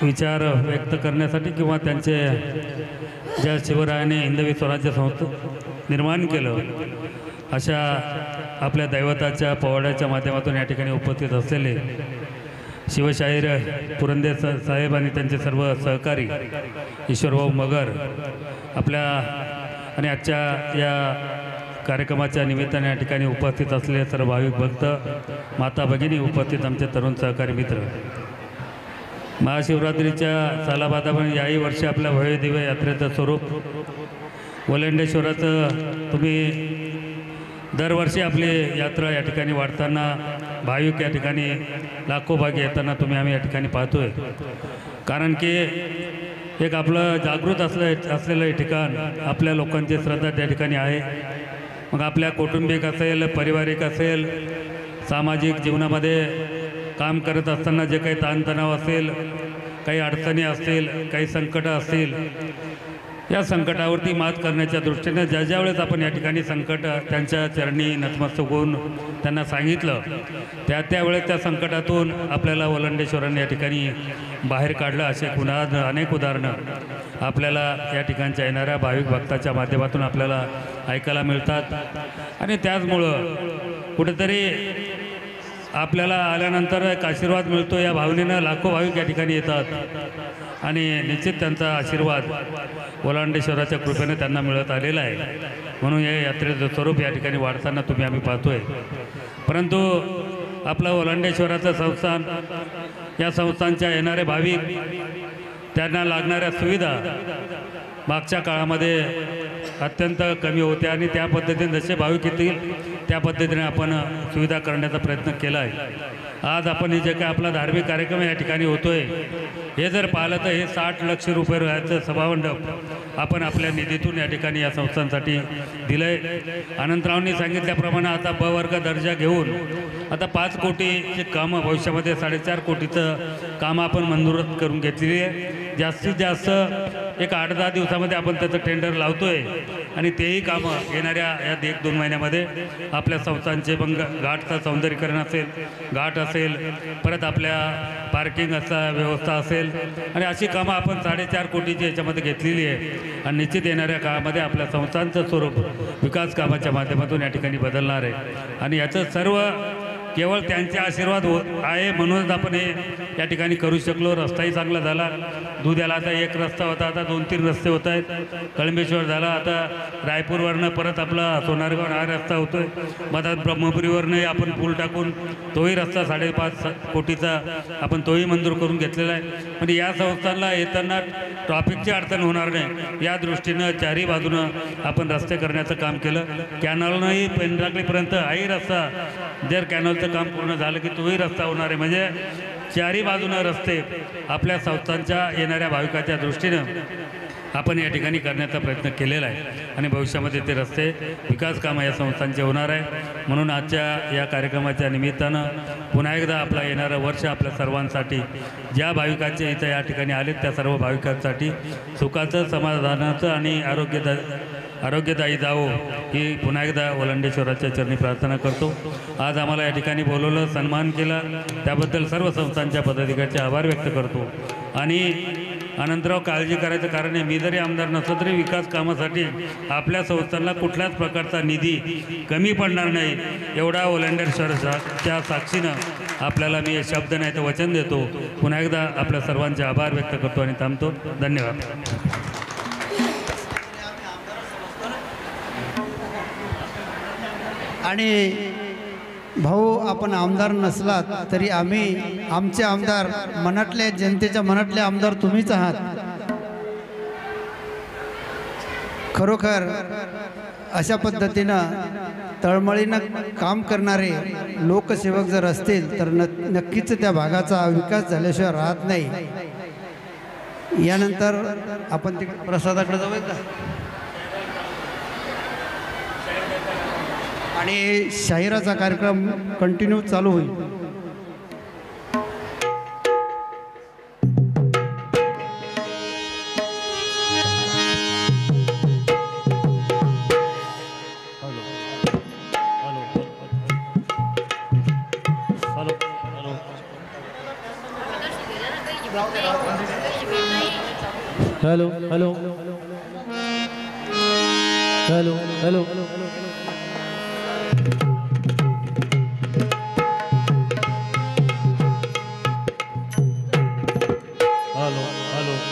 विचार व्यक्त करण्यासाठी किंवा त्यांचे ज्या शिवरायाने हिंदवी स्वराज्य निर्माण केलं अशा आपल्या दैवताच्या पोवाड्याच्या माध्यमातून या ठिकाणी उपस्थित असलेले शिवशाहीर पुरंदे साहेब आणि त्यांचे सर्व सहकारी ईश्वरभाऊ मगर आपल्या आणि आजच्या या कार्यक्रमाच्या निमित्ताने या ठिकाणी उपस्थित असलेले सर्व भाविक भक्त, माता भगिनी, उपस्थित आमचे तरुण सहकारी मित्र, महाशिवरात्रीच्या सालाबादामध्ये याही वर्षी आपल्या भव्य दिव्य यात्रेचं स्वरूप ओलांडेश्वराचं तुम्ही दरवर्षी आपली यात्रा या ठिकाणी वाढताना भाविक या ठिकाणी लाखो भागी येताना आम्ही या ठिकाणी पाहतोय. कारण की एक आपलं जागृत असलेलं हे ठिकाण, आपल्या लोकांची श्रद्धा त्या ठिकाणी आहे. मग आपल्या कौटुंबिक असेल, पारिवारिक असेल, सामाजिक जीवनामध्ये काम करत असताना जे काही ताणतणाव असेल, काही अडचणी असतील, काही संकटं असतील, या संकटावरती मात करण्याच्या दृष्टीने ज्या वेळेस आपण या ठिकाणी संकट त्यांच्या चरणी नतमस्तक होऊन त्यांना सांगितलं, त्यावेळेस त्या संकटातून आपल्याला ओलांडेश्वरांनी या ठिकाणी बाहेर काढलं. असे अनेक उदाहरणं आपल्याला या ठिकाणच्या येणाऱ्या भाविक भक्ताच्या माध्यमातून आपल्याला ऐकायला मिळतात. आणि त्याचमुळं कुठेतरी आपल्याला आल्यानंतर एक आशीर्वाद मिळतो या भावनेनं लाखो भाविक या ठिकाणी येतात आणि निश्चित त्यांचा आशीर्वाद ओलांडेश्वराच्या कृपेने त्यांना मिळत आलेला आहे. म्हणून या यात्रेचं स्वरूप या ठिकाणी वाढताना आम्ही पाहतोय. परंतु आपलं ओलांडेश्वराचं संस्थान, या संस्थानच्या येणारे भाविक त्यांना लागणाऱ्या सुविधा मागच्या काळामध्ये अत्यंत कमी होत्या आणि त्या पद्धतीने जसे भाविक येतील त्या पद्धतीने आपण सुविधा करण्याचा प्रयत्न केला आहे. आज आपण हे जे काय आपला धार्मिक कार्यक्रम या ठिकाणी होतोय हे जर पाहिलं तर हे 60 लक्ष रुपये रोयाचं सभामंडप आपण आपल्या निधीतून या ठिकाणी या संस्थांसाठी दिलं आहे. अनंतरावांनी सांगितल्याप्रमाणे आता ब वर्ग दर्जा घेऊन आता 5 कोटीची कामं भविष्यामध्ये 4.5 कोटीचं कामं आपण मंजूर करून घेतलेली आहे. जास्तीत जास्त एक 8-10 दिवसामध्ये आपण त्याचं टेंडर लावतोय आणि तेही कामं येणाऱ्या या 1-2 महिन्यामध्ये आपल्या संस्थांचे पण घाटचं सौंदर्यीकरण असेल, घाट असेल, परत आपल्या पार्किंग असा व्यवस्था असेल आणि अशी कामं आपण 4.5 कोटीची याच्यामध्ये घेतलेली आहे. आणि निश्चित येणाऱ्या काळामध्ये आपल्या संस्थांचं स्वरूप विकास कामाच्या माध्यमातून या ठिकाणी बदलणार आहे आणि याचं सर्व केवळ त्यांचे आशीर्वाद आहे म्हणूनच आपण हे या ठिकाणी करू शकलो. रस्ताही चांगला झाला. दुध्याला आता 1 रस्ता होता, आता 2-3 रस्ते होत आहेत. कळंबेश्वर झाला, आता रायपूरवरनं परत आपला सोनारगाव हा रस्ता होतो आहे. मधात ब्रह्मपुरीवरनंही आपण पूल टाकून तोही रस्ता 5.5 कोटीचा आपण तोही मंजूर करून घेतलेला आहे. म्हणजे या संस्थांना येताना ट्रॉफिकची अडचण होणार नाही या दृष्टीनं चारही बाजूनं आपण रस्ते करण्याचं काम केलं. कॅनलनंही पेंढराकलीपर्यंत हाही रस्ता जर कॅनलचं काम पूर्ण झालं की तोही रस्ता होणार आहे. म्हणजे चारही बाजूनं रस्ते आपल्या संस्थांच्या येणाऱ्या भाविकाच्या दृष्टीनं आपण या ठिकाणी करण्याचा प्रयत्न केलेला आहे आणि भविष्यामध्ये ते रस्ते विकास कामं या संस्थांचे होणार आहे. म्हणून आजच्या या कार्यक्रमाच्या निमित्तानं पुन्हा एकदा आपला येणारं वर्ष आपल्या सर्वांसाठी ज्या भाविकांचे इथं या ठिकाणी आलेत त्या सर्व भाविकांसाठी सुखाचं, समाधानाचं आणि आरोग्यदायी जावो ही पुन्हा एकदा वलंडेश्वराच्या चरणी प्रार्थना करतो. आज आम्हाला या ठिकाणी बोलवलं, सन्मान केला त्याबद्दल सर्व संस्थांच्या पदाधिकाऱ्यांचे आभार व्यक्त करतो. आणि अनंतराव काळजी करायचं कारण आहे, मी जरी आमदार नसलो तरी विकास कामासाठी आपल्या संस्थांना कुठल्याच प्रकारचा निधी कमी पडणार नाही एवढा वलंडेश्वराच्या साक्षीनं आपल्याला मी शब्द नाही तर वचन देतो. पुन्हा एकदा आपल्या सर्वांचे आभार व्यक्त करतो आणि थांबतो. धन्यवाद. आणि भाऊ, आपण आमदार नसलात तरी आमचे आमदार मनातले, जनतेच्या मनातले आमदार तुम्हीच आहात. खरोखर अशा पद्धतीनं तळमळीनं काम करणारे लोकसेवक जर असतील तर नक्कीच त्या भागाचा विकास झाल्याशिवाय राहत नाही. यानंतर आपण तिकडे प्रसादाकडे जाऊया का आणि शाहिराचा कार्यक्रम कंटिन्यू चालू होईल. Hello hello hello hello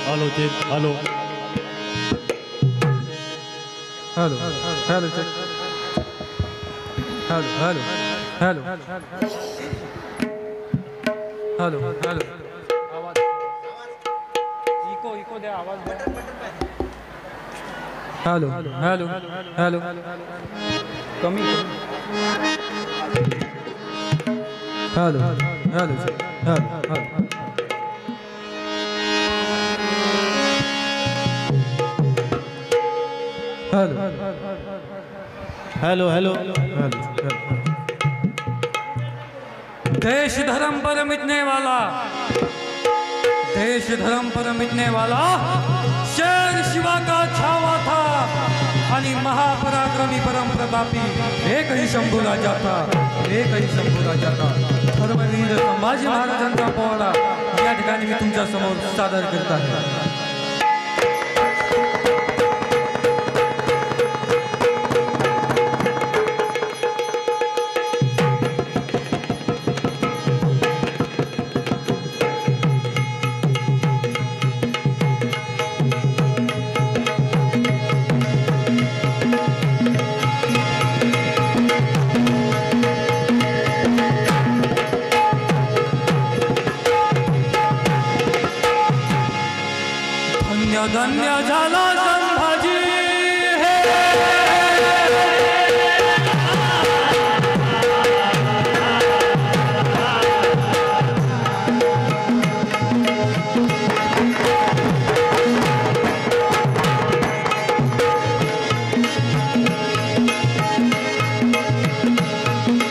hello check hello hello hello check hello hello hello hello hello echo द्या आवाज हॅलो हॅलो हॅलो कमी hello hello hello hello hello hello देश धर्म पर मिटने वाला, देश धर्म पर मिटने वाला शेर शिवा का छावा था आणि महापराक्रमी परम प्रतापी एक ही शंभू राजा था, एक ही शंभू राजा था. धर्मवीर संभाजी महाराजांचा पोवाडा या ठिकाणी मी तुमच्या समोर सादर करत आहे. धन्य धन्य झाला संभाजी हे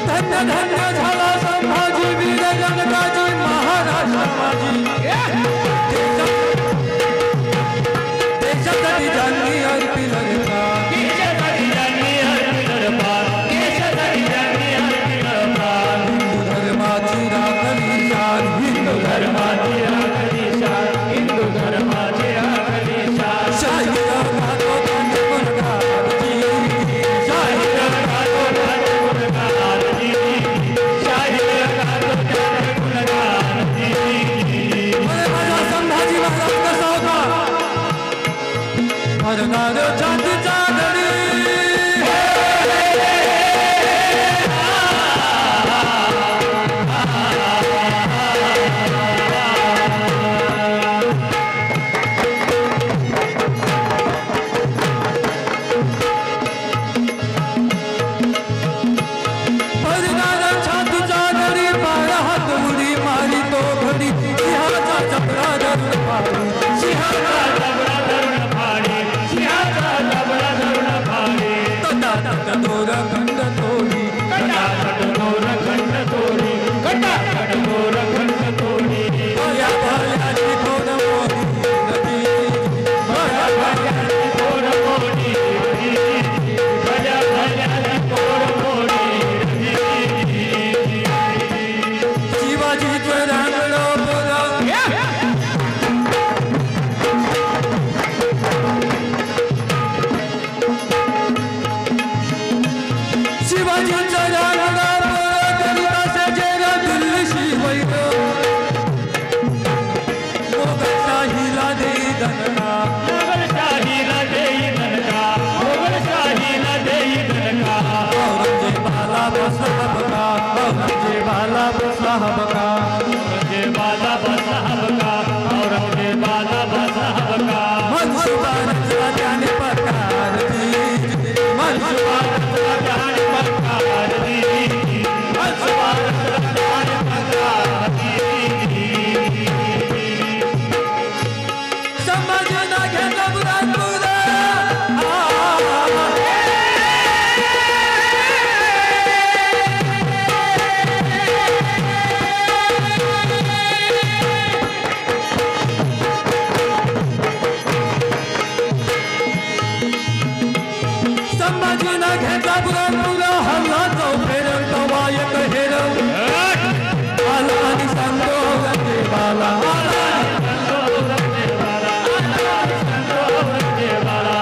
धन्य धन्य झाला संभाजी वीर जनकाजी महाराज संभाजी देशासाठी ज्यांनी अर्पिलं रे प्राण, हिंदू धर्माची राखली शान, हिंदू शाहीर गातो त्यांचे गुणगानजी, अरे माझा संभाजी महाराज कसा होता भरणार छातीचा धडी, भरणार छातीचा धडी, बाळा हात उडी मारी तो घडी, सिंहाचा चपला धरून पाडी, तटातट दोर खंड तोडी, भया भयाची खोड मोडी शिवाजीचं रांगडं बोला शिवाजीचं रांगडं बोला करिता सजेल दिल्लीशी वैर, मोगलशाहीला देई दणका, औरंगजेबाला बसला हबका, औरंगजेबाला बसला हबका, मनसुबा रचला त्याने प्रकारची, मनसुबा रचला त्याने प्रकारची, मनसुबा रचला त्याने प्रकारची. संभाजीना घेतला बुरानपूर, संभाजीना घेतला बुरानपूर, हल्ला चौफेर कवायक हेर, आला आणि सांगतो औरंगजेबाला,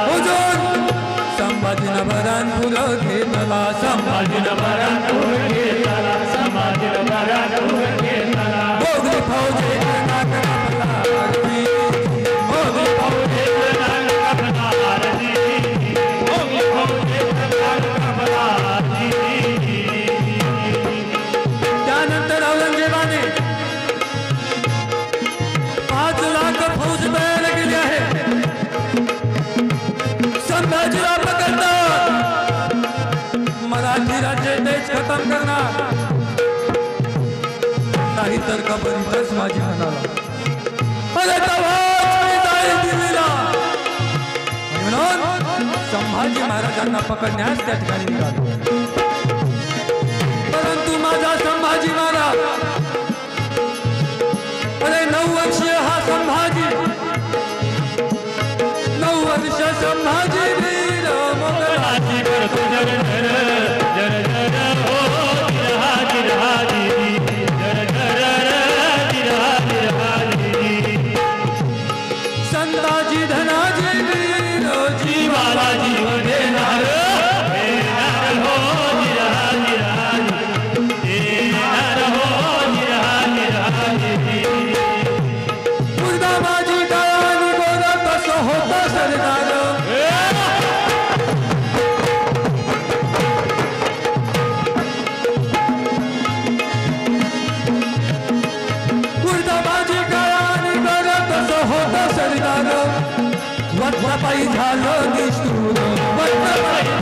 हुजूर संभाजीनं बुरानपूर घेतला, संभाजीनं बुरानपूर घेतला, मोगली फौजेचं नाक कापला, मोगली फौजेचं नाक कापला. त्यानंतर औरंगजेबाने 5 लाख फौज तयार केली आहे. संभाजीला पकडतात, मराठी राज्य देश खतम करणार, नाहीतर कबरीतच माझी म्हणाला, अरे तेव्हाच मी जाईल दिल्लीला. म्हणून संभाजी महाराजांना पकडण्यास त्या ठिकाणी निघालो. परंतु माझा संभाजी महाराज, अरे 9 वर्षीय हा संभाजी, 9 वर्ष संभाजी वीर मोगलाची करतो संताजी धनाजी वीर जीवाला जीव देणार, मुर्दाबाजी टाळानी गोर कसं होतं सरदार, मुर्दाबाजी टाळानी गोर कसं होतं सरदार. वत्नपायी झालं निष्ठूर वत्नपायी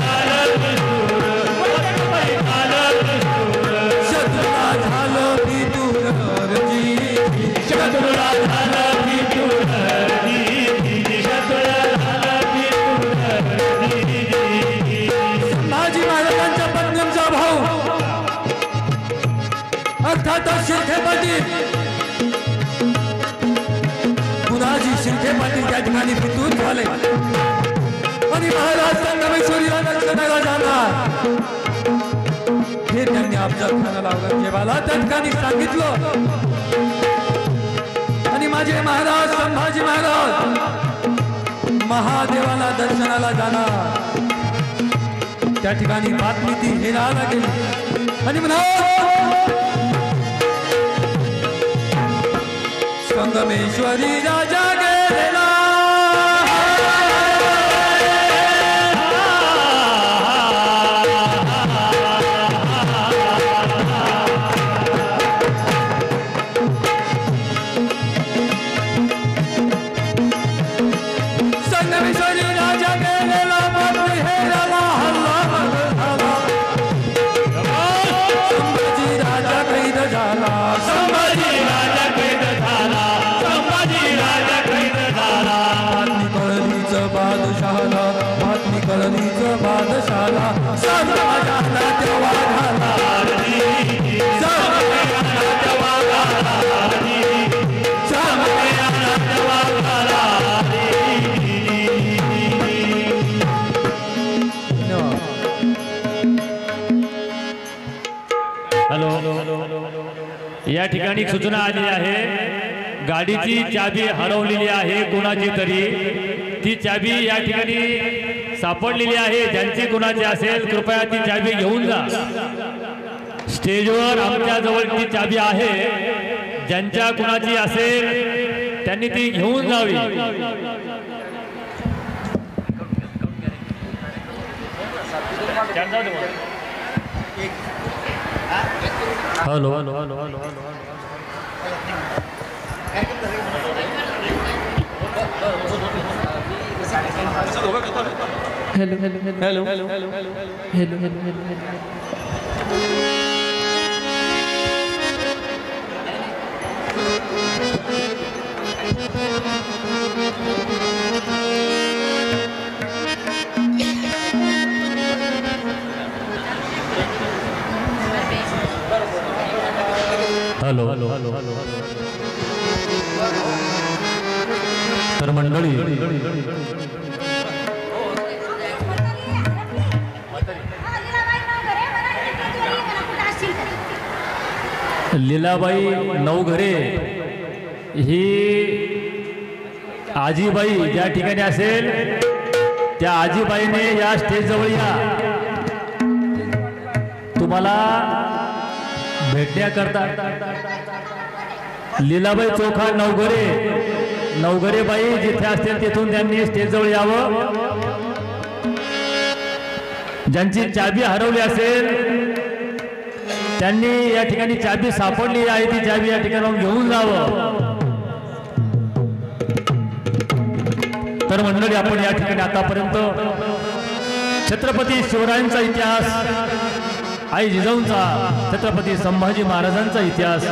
शत्रुला झालं फितूर शत्रुला झालं फितूर संभाजी महाराजांच्या पत्नींचा भाऊ अर्थात शिर्के पाटील गुणाजी शिर्के पाटील त्या ठिकाणी फितूर झाले आणि महाराज संगमेश्वरीला दर्शनाला जाणार हे त्यांनी अफजल खानाला औरंगजेबाला त्या ठिकाणी सांगितलं आणि माझे महाराज संभाजी महाराज महादेवाला दर्शनाला जाणार त्या ठिकाणी बातमी ती हेरायला गेली आणि म्हणा संगमेश्वरी राजा गेलेला संगमेश्वरी राजा गेलेला बातमी हेराला हल्ला झाला संभाजी राजा कैद झाला संभाजी राजा कैद झाला संभाजी राजा कैद झाला बातमी कळलीचं बादशाहला बातमी कळलीचं बादशाहला समाजाला तेव्हा झाला समाजाला तेव्हा झाला समाजाला तेव्हा झाला हॅलो या ठिकाणी सूचना आली आहे गाडीची चाबी हरवलेली आहे कोणाची तरी ती चाबी या ठिकाणी सापडलेली आहे ज्यांची कोणाची असेल कृपया ती चाबी घेऊन जा स्टेजवर आमच्या जवळ ती चाबी आहे ज्यांच्या कोणाची असेल त्यांनी ती घेऊन जावी hello hello hello hello hello hello hello hello hello तर मंडळी लीलाबाई नवघरे ही आजीबाई ज्या ठिकाणी असेल त्या आजीबाईने या स्टेजजवळ या तुम्हाला भेटण्याकरता लीलाबाई चोखा नवघरे बाई जिथे असतील तिथून त्यांनी स्टेजजवळ यावं ज्यांची चाबी हरवली असेल त्यांनी या ठिकाणी चाबी सापडली आहे ती चाबी या ठिकाणी घेऊन जावं तर मंडळी आपण या ठिकाणी आतापर्यंत छत्रपती शिवरायांचा इतिहास आई जिजाऊंचा छत्रपती संभाजी महाराजांचा इतिहास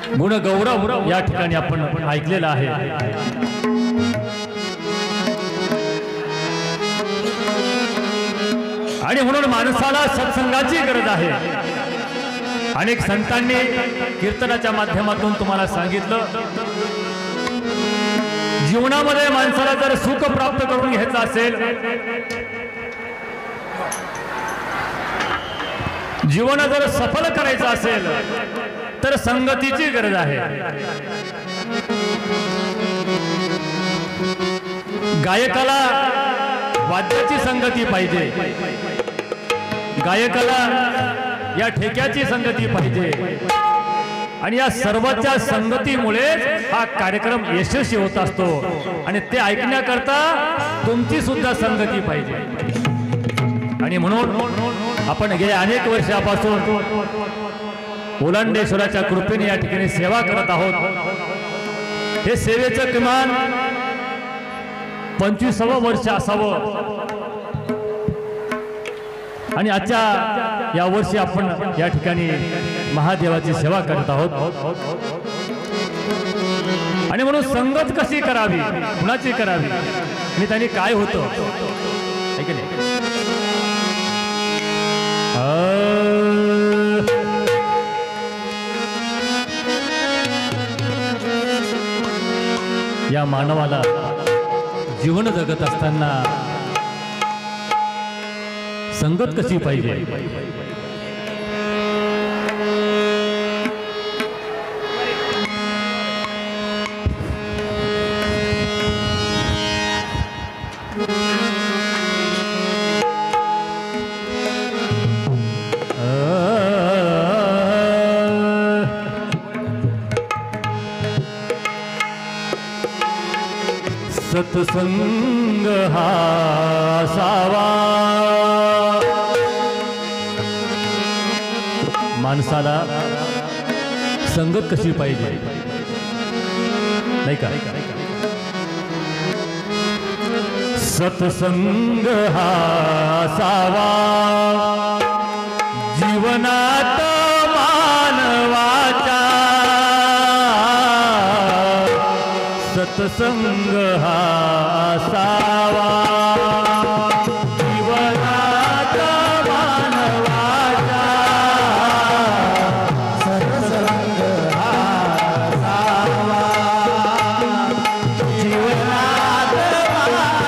गुणगौरव या ठिकाणी आपण ऐकलेला आहे आणि म्हणून माणसाला सत्संगाची गरज आहे अनेक संतांनी कीर्तनाच्या माध्यमातून तुम्हाला सांगितलं जीवनामध्ये माणसाला जर सुख प्राप्त करून घ्यायचं असेल जीवन जर सफल करायचं असेल तर संगतीची गरज आहे गायकाला वाद्याची संगती पाहिजे गायकाला या ठेक्याची संगती पाहिजे आणि या सर्वांच्या संगतीमुळे हा कार्यक्रम यशस्वी होत असतो आणि ते ऐकण्याकरता तुमची सुद्धा संगती पाहिजे आणि म्हणून आपण गेल्या अनेक वर्षापासून ओलांडेश्वराच्या कृपेने या ठिकाणी सेवा करत आहोत हे सेवेचं किमान 25वं वर्ष असावं आणि आजच्या या वर्षी आपण या ठिकाणी महादेवाची सेवा करत आहोत आणि म्हणून संगत कशी करावी, कुणाची करावी आणि त्याने काय होतं है की नाही? या मानवाला जीवन जगत असताना संगत कशी पाहिजे, सत्संग हा सावा माणसाला संगत कशी पाहिजे नाही का? सत्संग हा सावा जीवनात मानवाच्या, सत्संग हा सावा जीवनात मानवाच्या, सत्संग हा सावा जीवनात मानवाच्या,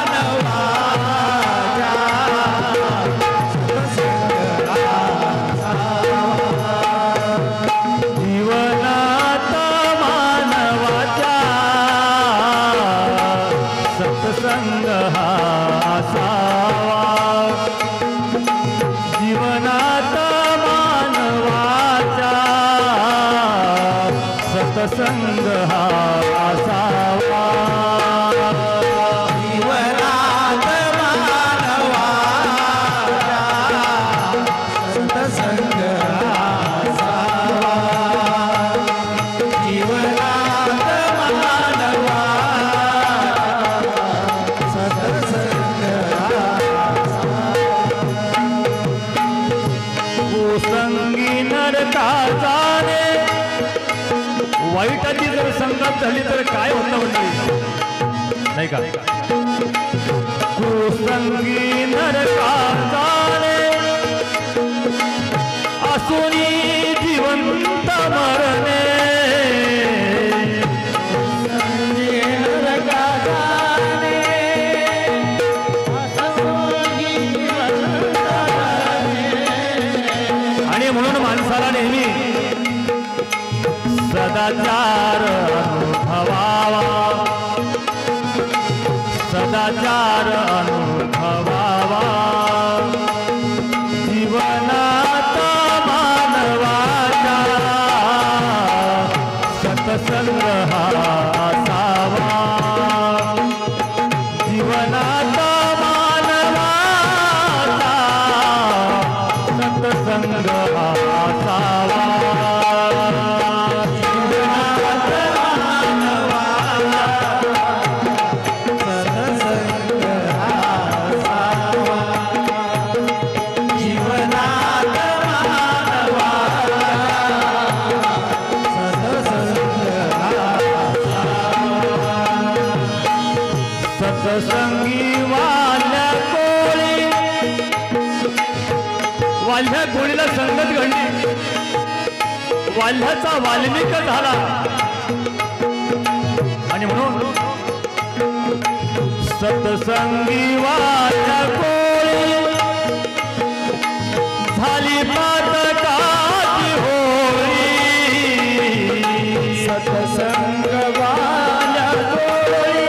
सत्संग हा जीवनात मानवाच्या, सत्संग हा सावा जीवनात मानवाच्या, सत्संग हा सावा जीवनात मानवाच्या, सत्संग हा सावा जीवनात मानवाच्या, सत्संग हा कुसंगी नरकाचा रे, वाईटाची जर संगत झाली तर काय होतं मंडळी नाही का? कुसंगी नरकाचा रे, असुनी जिवंत मरणे, आणि म्हणून माणसाला नेहमी सदाचार अनुभवावा, सदाचार अनुभवावा जीवनात मानवाच्या, सत्संग हा सावा जीवनात मानवाचा, सत्संग हा सावा सत्संगी वाल्या कोळी, वाल्ह्या कोळीला संगत घडली, वाल्ह्याचा वाल्मिक झाला आणि म्हणून सत्संगी वाल्या कोळी झाली पातकाची होळी, सत्संग वाल्या कोळी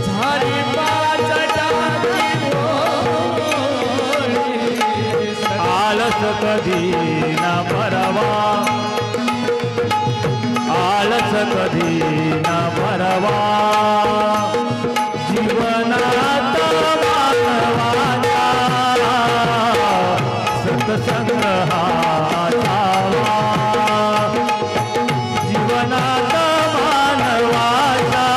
झाली पाचटाची होळी, आळस कधी ना भरवा, आळस कधी ना भरवा जीवनात मानवाच्या, सत्संग हा सावा जीवनात मानवाच्या,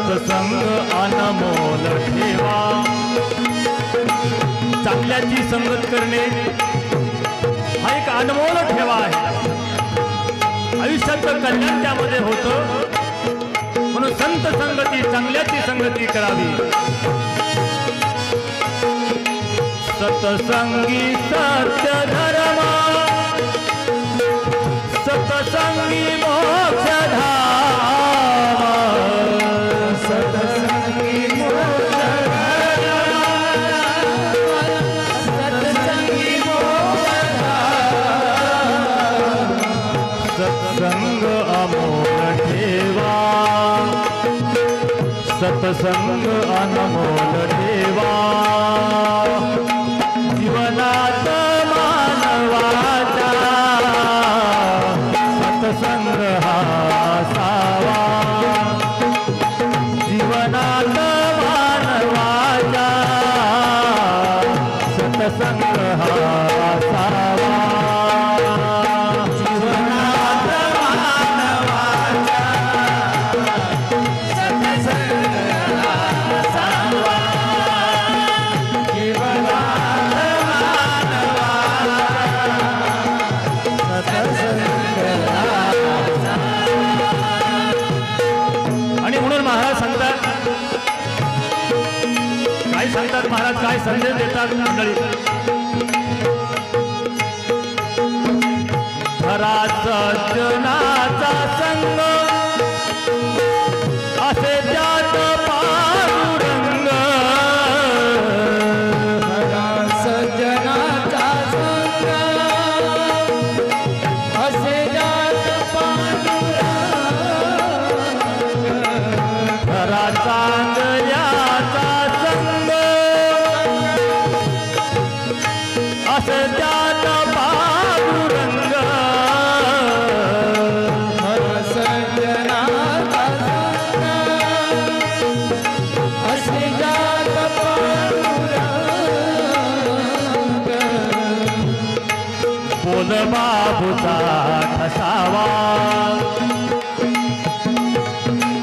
सत्संग अनमोल ठेवा. चांगल्याची संगत करणे हा एक अनमोल ठेवा आहे. आयुष्याचं कल्याण त्यामध्ये होतं. म्हणून संत संगती चांगल्याची संगती करावी. सत्संगी सत्य धर्म सत्संगी मोक्ष धाम. सत्संगी मोक्ष सत्संगी मोक्ष सत्संग अमोल ठेवा. सत्संग अनमोल ठेवा. जीवनात मानवाचा सत्संग हा असावा. जीवनात मानवाचा सत्संग हा असावा. जीवनात मानवाचा सत्संग हा असावा. जीवनात आणि म्हणून महाराज सांगतात. काय सांगतात महाराज, काय संदेश देतात मंडळी. खरा सज्जनाचा संग असे त्यात पांडुरंग. सज्जनाचा संग असे जात पांडुरंग. खरा चांगल्याचा संग असे त्यात पांडुरंग. सज्जनाचा संग असे जात पांडुरंग. बोल बाबूचा ठसावा.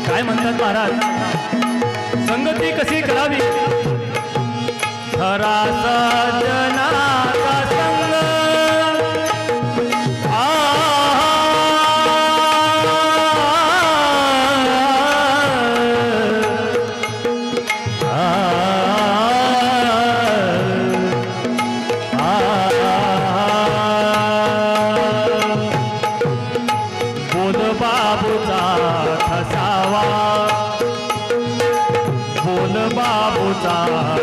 काय म्हणतात महाराज, संगती कशी करावी. खरा सज्जनाचा संग बोल बाबूचा ठसावा. बोल बाबूचा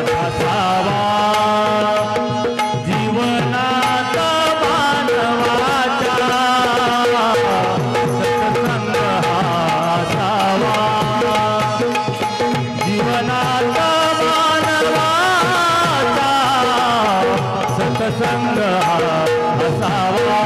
ठसावा. जीवनात मानवाचा सत्संग हा असावा. जीवनात मानवाचा सत्संग हा असावा.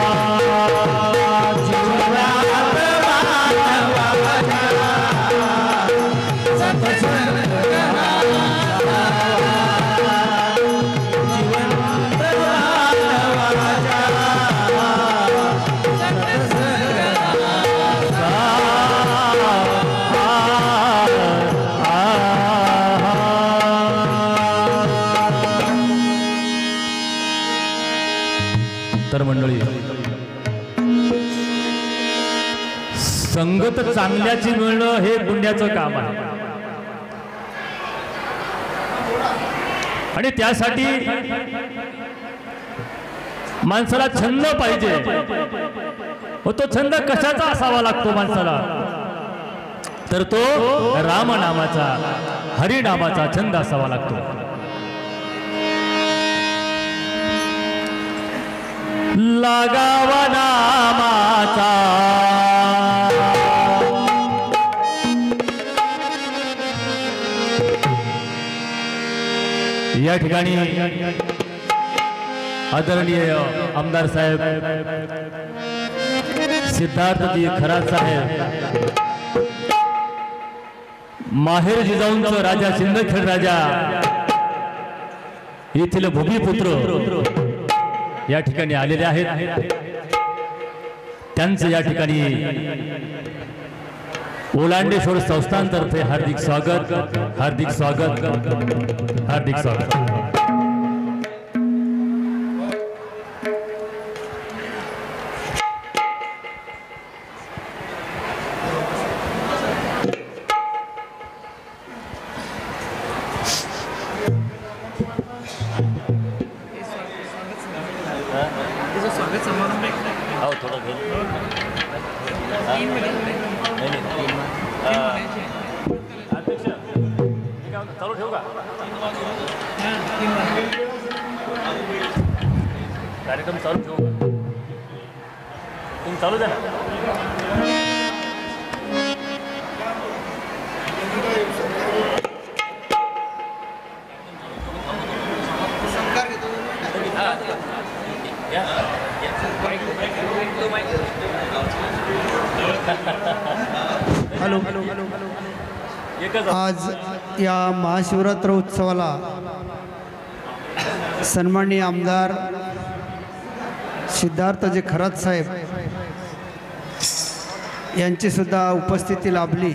तर मंडळी, संगत चांगल्याची मिळणं हे पुण्याचं काम आहे. आणि त्यासाठी माणसाला छंद पाहिजे. व तो छंद कशाचा असावा लागतो माणसाला, तर तो रामनामाचा, हरिनामाचा छंद असावा लागतो. लागावा नामाचा या ठिकाणी आदरणीय आमदार साहेब सिद्धार्थजी खरात साहेब, माहेर जिजाऊंचं राजा सिंदखेड राजा येथील भूमिपुत्र या ठिकाणी आलेले आहेत. त्यांचं या ठिकाणी ओलांडेश्वर संस्थांतर्फे हार्दिक स्वागत, हार्दिक स्वागत, हार्दिक स्वागत. चालू ठेवू का कार्यक्रम चालू ठेवू का तुम्ही चालू द्या ना. हॅलो. आज या महाशिवरात्र उत्सवाला सन्माननीय आमदार सिद्धार्थजी खरात साहेब यांची सुद्धा उपस्थिती लाभली.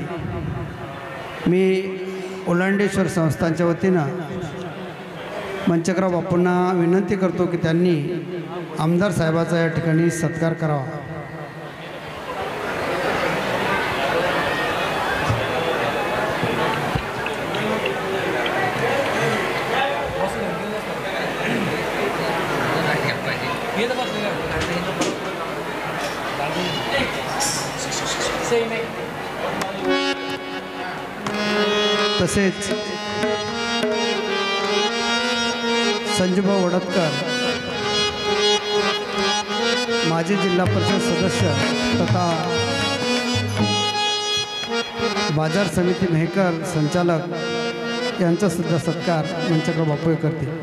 मी ओलांडेश्वर संस्थांच्या वतीनं मंचकराव बापूंना विनंती करतो की त्यांनी आमदार साहेबाचा या ठिकाणी सत्कार करावा. तसेच संजूभाऊ वडतकर माजी जिल्हा परिषद सदस्य तथा बाजार समिती मेहकर संचालक यांचा सुद्धा सत्कार मंचकराव बापू करतील.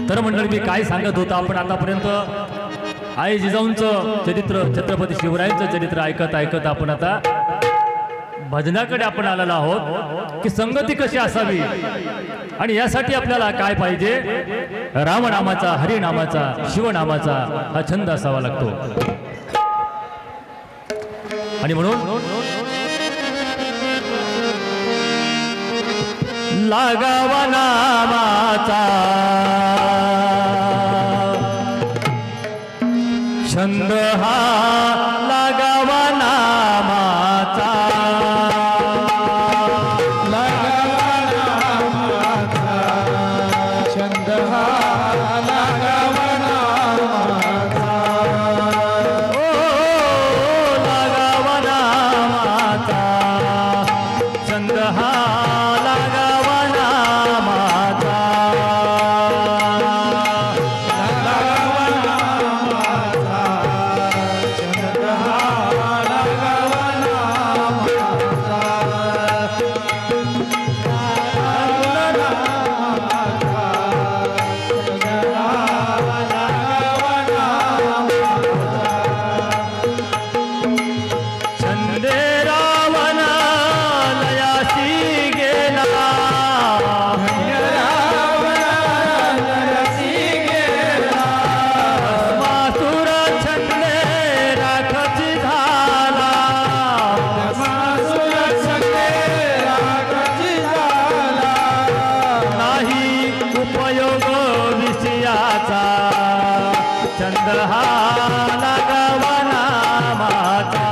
तर मंडळी मी काय सांगत होतो, आपण आतापर्यंत आई जिजाऊंचं चरित्र, छत्रपती शिवरायांचं चरित्र ऐकत ऐकत आपण आता भजनाकडे आपण आलेलो आहोत की संगती कशी असावी आणि यासाठी आपल्याला काय पाहिजे. रामनामाचा, हरिनामाचा, शिवनामाचा हा छंद असावा लागतो. आणि म्हणून लागावा नामाचा छंद हा, लागावा नामाचा, लगावा नामाचा छंद हा, लगावा नामाचा. ओ लागावा नामाचा छंद हा, लागावा नामाचा. छंद हा, लागावा नामाचा,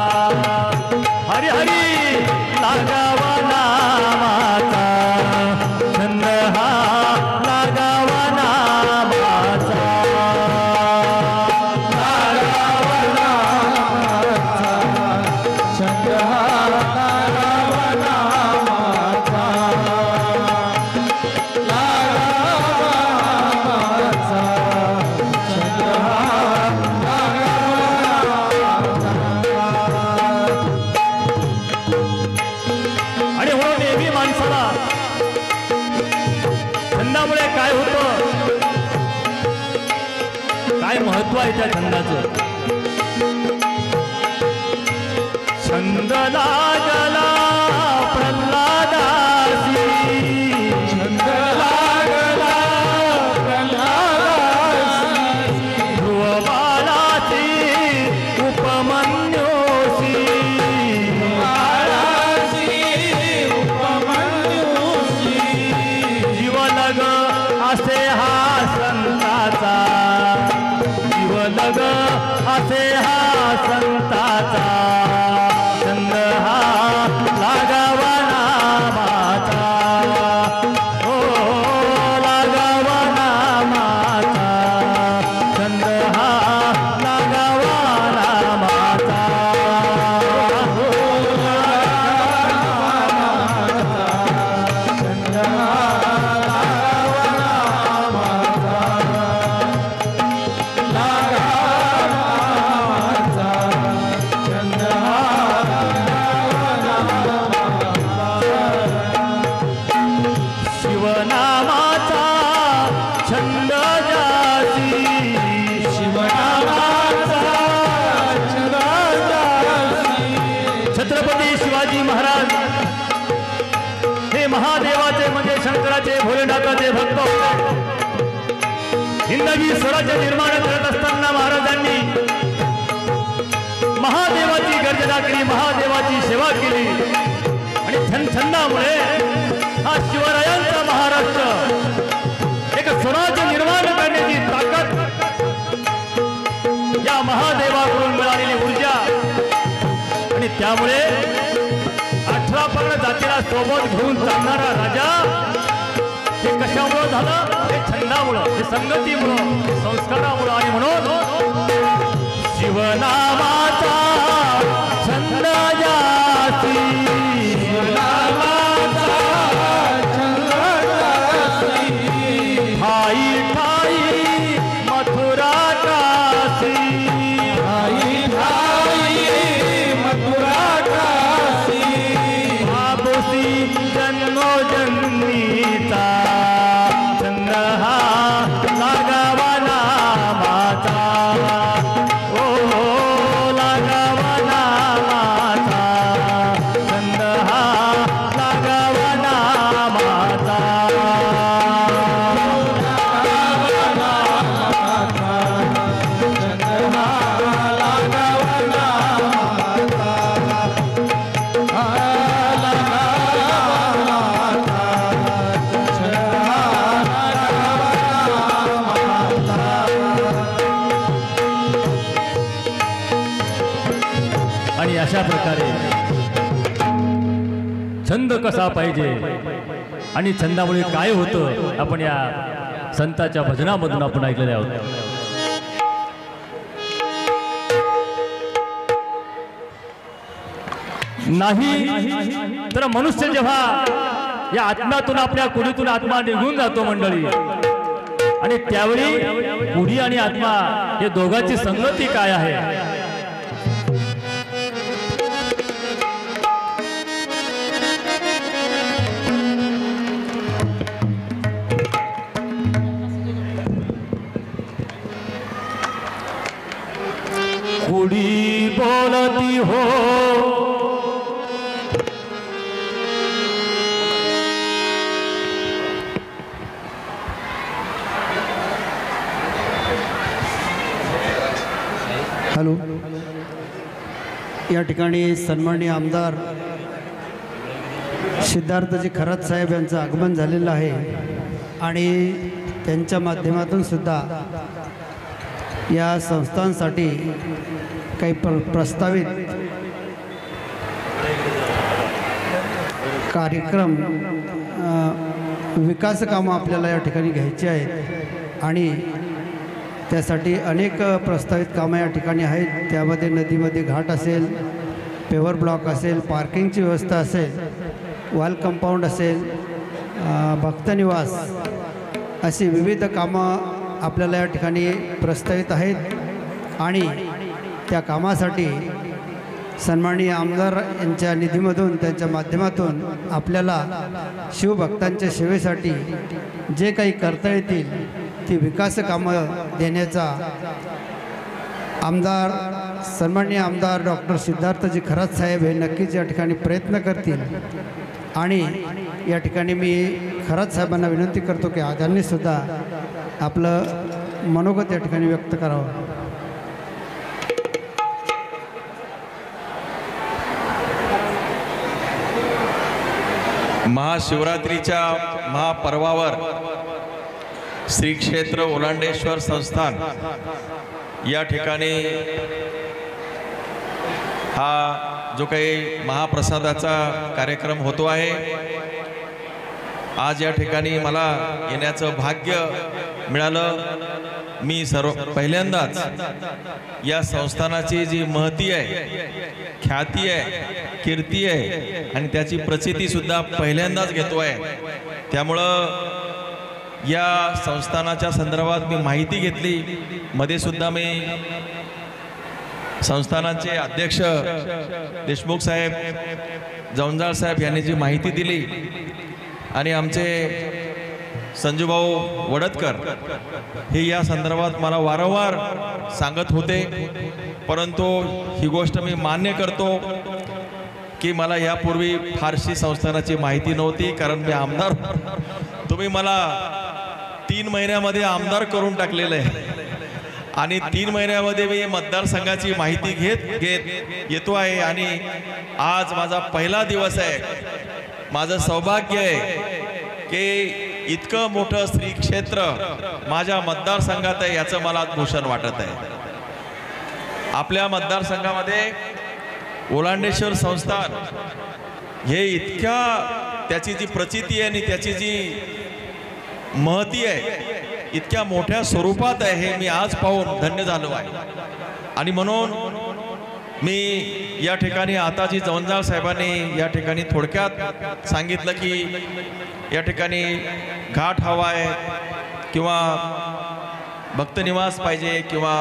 हरी हरी लागावा नामाचा, छंद हा, लागावा नामाचा, लगावा नामाचा छंद हा, लगावा नामाचा. लगावा नामाचा छंद हा, लगावा महत्व आहे त्या छंदाचं. छंद लागला प्रल्हादासी, छंद लागला प्रल्हादासी, ध्रुवबालाची उपमन्योसी, बाळासी उपमन्युसी, जीवलग असे हा संताचा, जीवलग असे हा संताचा, छंद हा लागावा नामाचा, ओ लागावा नामाचा, छंद हा लागावा नामाचा. शिवनामाचा छंद जासी, शिवनामाचा छंद जासी, छत्रपती शिवाजी महाराज हे महादेवाचे म्हणजे शंकराचे भोलेनाथाचे भक्त होते. हिंदवी स्वराज्य निर्माण करत असताना महाराजांनी महादेवाची गर्जना केली, महादेवाची सेवा केली आणि छंदामुळे हा शिवरायांचा महाराष्ट्र एक स्वराज्य निर्माण करण्याची ताकद या महादेवाकडून मिळालेली ऊर्जा आणि त्यामुळे 18 पर्ण जातीला सोबत घेऊन चालणारा राजा हे कशामुळं झालं? हे छंदामुळं, हे संगतीमुळं, हे संस्कारामुळं. आणि म्हणून शिवनामाचा छंद जासी, शिवनामाचा छंद जासी, ठाई ठाई मथुरा काशी, ठाई ठाई मथुरा काशी, आबोसी जन्मोजन्मीचा, छंद हा लागावा नामाचा, ओ लागावा नामाचा, छंद हा लागावा नामाचा. आणि अशा प्रकारे छंद कसा पाहिजे आणि छंदामुळे काय होतं आपण या संतांच्या भजनामधून आपण ऐकलेले आहोत. नाही तर मनुष्य जेव्हा या आत्म्यातून आपल्या कुडीतून आत्मा निघून जातो मंडळी, आणि त्यावेळी कुडी आणि आत्मा हे दोघांची संगती काय आहे? कुडी बोलती हो हॅलो. या ठिकाणी सन्माननीय आमदार सिद्धार्थजी खरात साहेब यांचं आगमन झालेलं आहे आणि त्यांच्या माध्यमातून सुद्धा या संस्थांसाठी काही प्रस्तावित कार्यक्रम विकास कामं आपल्याला या ठिकाणी घ्यायची आहेत आणि त्यासाठी अनेक प्रस्तावित कामं या ठिकाणी आहेत. त्यामध्ये नदीमध्ये घाट असेल, पेवर ब्लॉक असेल, पार्किंगची व्यवस्था असेल, वॉल कंपाऊंड असेल, भक्तनिवास अशी विविध कामं आपल्याला या ठिकाणी प्रस्तावित आहेत आणि त्या कामासाठी सन्माननीय आमदार यांच्या निधीमधून त्यांच्या माध्यमातून आपल्याला शिवभक्तांच्या सेवेसाठी जे काही करता येतील ती विकास कामं देण्याचा आमदार सन्माननीय आमदार डॉक्टर सिद्धार्थजी खरात साहेब हे नक्कीच या ठिकाणी प्रयत्न करतील आणि या ठिकाणी मी खरात साहेबांना विनंती करतो की त्यांनीसुद्धा आपलं मनोगत या ठिकाणी व्यक्त करावं. महाशिवरात्रीच्या महापर्वावर श्री क्षेत्र ओलांडेश्वर संस्थान या ठिकाणी हा जो काही महाप्रसादाचा कार्यक्रम होतो आहे, आज या ठिकाणी मला येण्याचं भाग्य मिळालं. मी पहिल्यांदाच या संस्थानाची जी महती आहे, ख्याती आहे, कीर्ती आहे आणि त्याची प्रचितीसुद्धा पहिल्यांदाच घेतो आहे. त्यामुळं या संस्थानाच्या संदर्भात मी माहिती घेतली. मध्ये सुद्धा मी संस्थानाचे अध्यक्ष देशमुख साहेब, जवंजाळ साहेब यांनी जी माहिती दिली आणि आमचे संजूभाऊ वडतकर हे या संदर्भात मला वारंवार सांगत होते, परंतु ही गोष्ट मी मान्य करतो की मला यापूर्वी फारशी संस्थानाची माहिती नव्हती. कारण मी आमदार, तुम्ही मला 3 महिन्यामध्ये आमदार करून टाकलेलं आहे आणि 3 महिन्यामध्ये मी मतदारसंघाची माहिती घेत येतो आहे आणि आज माझा पहिला दिवस आहे. माझं सौभाग्य आहे की इतकं मोठं श्री क्षेत्र माझ्या मतदारसंघात आहे, याचं मला भूषण वाटत आहे. आपल्या मतदारसंघामध्ये ओलांडेश्वर संस्थान हे इतक्या, त्याची जी प्रचिती आहे आणि त्याची जी महती आहे इतक्या मोठ्या स्वरूपात आहे, हे मी आज पाहून धन्य झालो आहे. आणि म्हणून मी या ठिकाणी आता जी जवंजाळ साहेबांनी या ठिकाणी थोडक्यात सांगितलं की या ठिकाणी घाट हवा आहे किंवा भक्तनिवास पाहिजे किंवा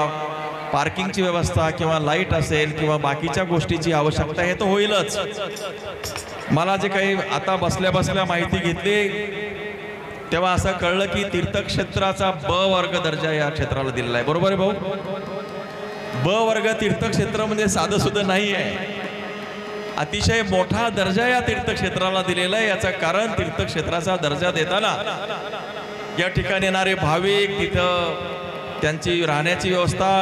पार्किंगची व्यवस्था किंवा लाईट असेल किंवा बाकीच्या गोष्टीची आवश्यकता आहे, तर होईलच. मला जे काही आता बसल्या बसल्या माहिती घेतली तेव्हा असं कळलं की तीर्थक्षेत्राचा ब वर्ग दर्जा या क्षेत्राला दिलेला आहे. बरोबर आहे भाऊ? ब वर्ग तीर्थक्षेत्र म्हणजे साधं सुद्धा नाही आहे, अतिशय मोठा दर्जा या तीर्थक्षेत्राला दिलेला आहे. याचं कारण तीर्थक्षेत्राचा दर्जा देताना या ठिकाणी येणारे भाविक, तिथं त्यांची राहण्याची व्यवस्था,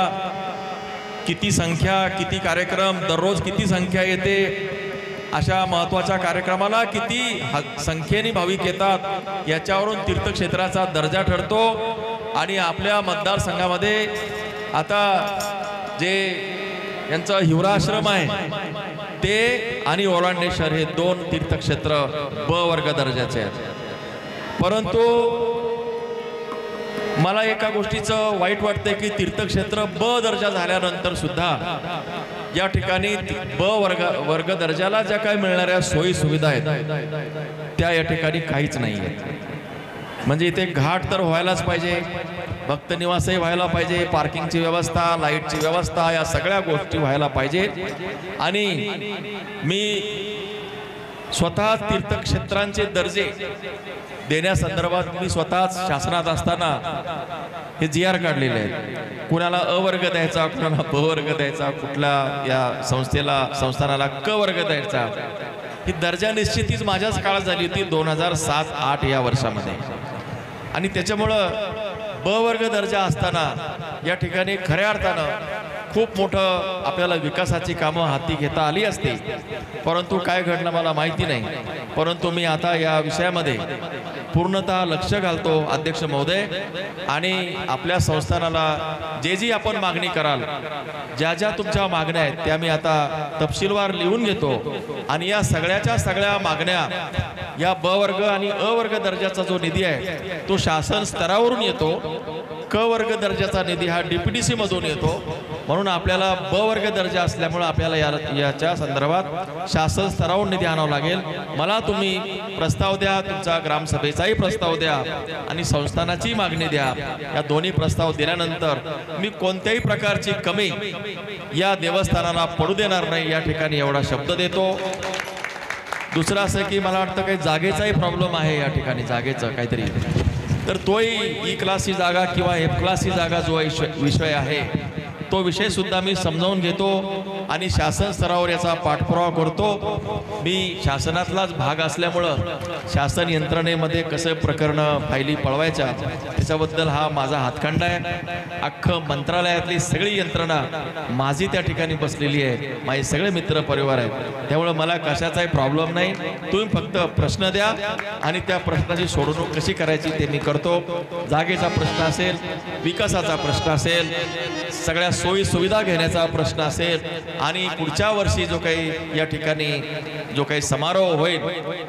किती संख्या, किती कार्यक्रम, दररोज किती संख्या येते, अशा महत्त्वाच्या कार्यक्रमाला किती संख्येने भाविक येतात याच्यावरून तीर्थक्षेत्राचा दर्जा ठरतो. आणि आपल्या मतदारसंघामध्ये आता जे यांचं हिवराश्रम आहे ते आणि ओलांडेश्वर हे 2 तीर्थक्षेत्र ब वर्ग दर्जाचे आहेत. परंतु मला एका गोष्टीचं वाईट वाटतंय की तीर्थक्षेत्र ब दर्जा झाल्यानंतर सुद्धा या ठिकाणी ब वर्ग दर्जाला ज्या काही मिळणाऱ्या सोयी सुविधा आहेत त्या या ठिकाणी काहीच नाही आहेत. म्हणजे इथे घाट तर व्हायलाच पाहिजे, भक्तनिवासही व्हायला पाहिजे, पार्किंगची व्यवस्था, लाईटची व्यवस्था, या सगळ्या गोष्टी व्हायला पाहिजेत. आणि मी स्वतः तीर्थक्षेत्रांचे दर्जे देण्यासंदर्भात मी स्वतःच शासनात असताना हे GR काढलेले आहेत. कुणाला अ वर्ग द्यायचा, कुणाला ब वर्ग द्यायचा, कुठल्या या संस्थानाला क वर्ग द्यायचा, ही दर्जा निश्चितीच माझ्याच काळात झाली होती 2007-08 या वर्षामध्ये. आणि त्याच्यामुळं ब वर्ग दर्जा असताना या ठिकाणी खऱ्या अर्थानं खूप मोठं आपल्याला विकासाची कामं हाती घेता आली असते. परंतु काय घडलं मला माहिती नाही. परंतु मी आता या विषयामध्ये पूर्णतः लक्ष घालतो अध्यक्ष महोदय. आणि आपल्या संस्थानाला जी आपण मागणी कराल, ज्या तुमच्या मागण्या आहेत त्या मी आता तपशीलवार लिहून घेतो. आणि या सगळ्याच्या सगळ्या मागण्या या ब वर्ग आणि अ वर्ग दर्जाचा जो निधी आहे तो शासन स्तरावरून येतो. क वर्ग दर्जाचा निधी हा DPDC मधून येतो. म्हणून आपल्याला ब वर्ग दर्जा असल्यामुळे आपल्याला याच्या संदर्भात शासन स्तरावरून निधी आणावा लागेल. मला तुम्ही प्रस्ताव द्या, तुमचा ग्रामसभेचाही प्रस्ताव द्या आणि संस्थानाची मागणी द्या. या दोन्ही प्रस्ताव दिल्यानंतर मी कोणत्याही प्रकारची कमी या देवस्थानाला पडू देणार नाही, या ठिकाणी एवढा शब्द देतो. दुसरं असं की मला वाटतं काही जागेचाही प्रॉब्लेम आहे या ठिकाणी, जागेचं काहीतरी, तर तोही E क्लासची जागा किंवा F क्लासची जागा जो विषय आहे तो विषय सुद्धा मी समजावून घेतो आणि शासन स्तरावर याचा पाठपुरावा करतो. मी शासनातलाच भाग असल्यामुळं शासन यंत्रणेमध्ये कसं प्रकरणं फायली पळवायच्या त्याच्याबद्दल हा माझा हातखंडा आहे. अख्खं मंत्रालयातली सगळी यंत्रणा माझी त्या ठिकाणी बसलेली आहे, माझे सगळे मित्र परिवार आहेत. त्यामुळं मला कशाचाही प्रॉब्लेम नाही. तुम्ही फक्त प्रश्न द्या आणि त्या प्रश्नाची सोडवणूक कशी करायची ते मी करतो. जागेचा प्रश्न असेल, विकासाचा प्रश्न असेल, सगळ्या सोयी सुविधा घेण्याचा प्रश्न असेल आणि पुढच्या वर्षी जो काही या ठिकाणी जो काही समारोह होईल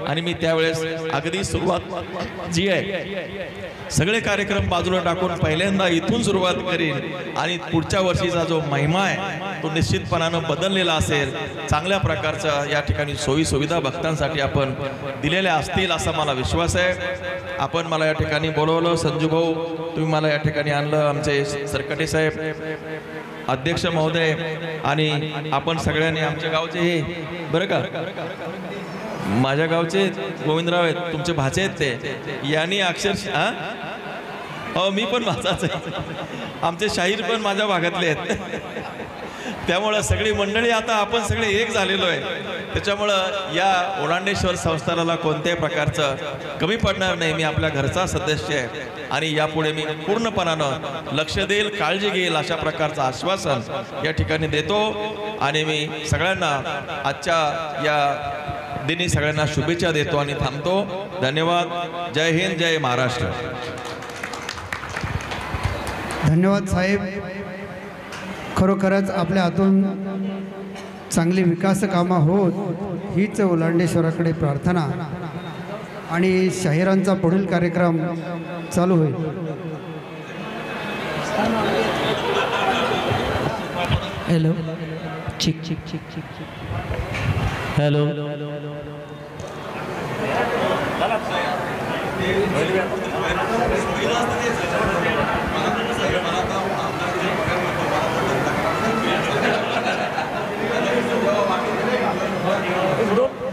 आणि मी त्यावेळेस अगदी सुरुवात जी आहे सगळे कार्यक्रम बाजूला टाकून पहिल्यांदा इथून सुरुवात करीन आणि पुढच्या वर्षीचा जो महिमा आहे तो निश्चितपणानं बदललेला असेल. चांगल्या प्रकारच्या या ठिकाणी सोयी सुविधा भक्तांसाठी आपण दिलेल्या असतील असा मला विश्वास आहे. आपण मला या ठिकाणी बोलवलं, संजू भाऊ तुम्ही मला या ठिकाणी आणलं, आमचे सरकटे साहेब, अध्यक्ष महोदय आणि आपण सगळ्यांनी आमच्या गावचे हे बरं का माझ्या गावचे गोविंदराव आहेत, तुमचे भाचे आहेत ते, यांनी अक्षरशः हो मी पण माझाच आहे, आमचे शाहीर पण माझ्या भागातले आहेत. त्यामुळं सगळी मंडळी आता आपण सगळे एक झालेलो आहे. त्याच्यामुळं या ओलांडेश्वर संस्थानाला कोणत्याही प्रकारचं कमी पडणार नाही. मी आपल्या घरचा सदस्य आहे आणि यापुढे मी पूर्णपणानं लक्ष देईल, काळजी घेईल अशा प्रकारचं आश्वासन या ठिकाणी देतो. आणि मी सगळ्यांना आजच्या या दिनी सगळ्यांना शुभेच्छा देतो आणि थांबतो. धन्यवाद. जय हिंद, जय महाराष्ट्र. धन्यवाद साहेब. खरोखरच आपल्या हातून चांगली विकास कामं होत हीच ओलांडेश्वराकडे प्रार्थना आणि शाहिरांचा पुढील कार्यक्रम चालू होईल. हॅलो चिक चिक चिक चिक चिक हॅलो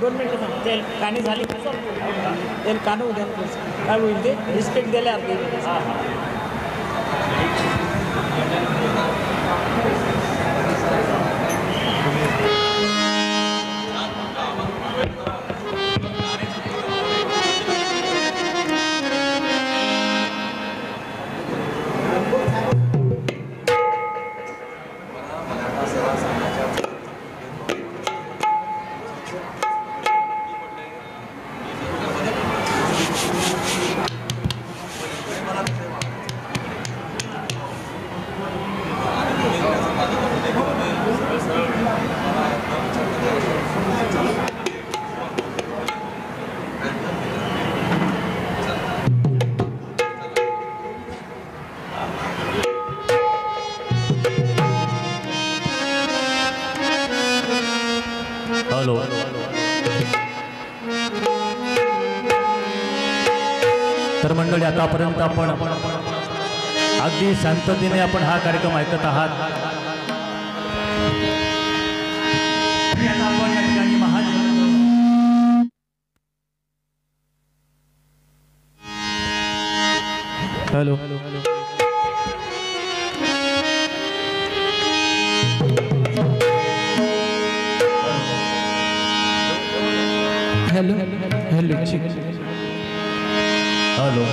दोन मिनटं थांब. तेल कानी झाली तेल कान उद्या काय होईल ते रिस्पेक्ट दिले आपली. हॅलो. तर मंडळी आतापर्यंत आपण अगदी शांततेने आपण हा कार्यक्रम ऐकत आहात. आणि आता आपण या ठिकाणी हॅलो हॅलो हॅलो चिक हॅलो.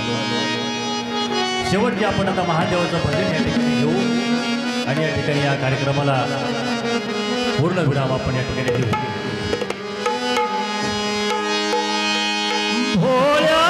शेवटचे आपण आता महादेवाचं भजन या ठिकाणी घेऊ आणि या ठिकाणी या कार्यक्रमाला पूर्ण विराम आपण या ठिकाणी देऊ. भोळ्या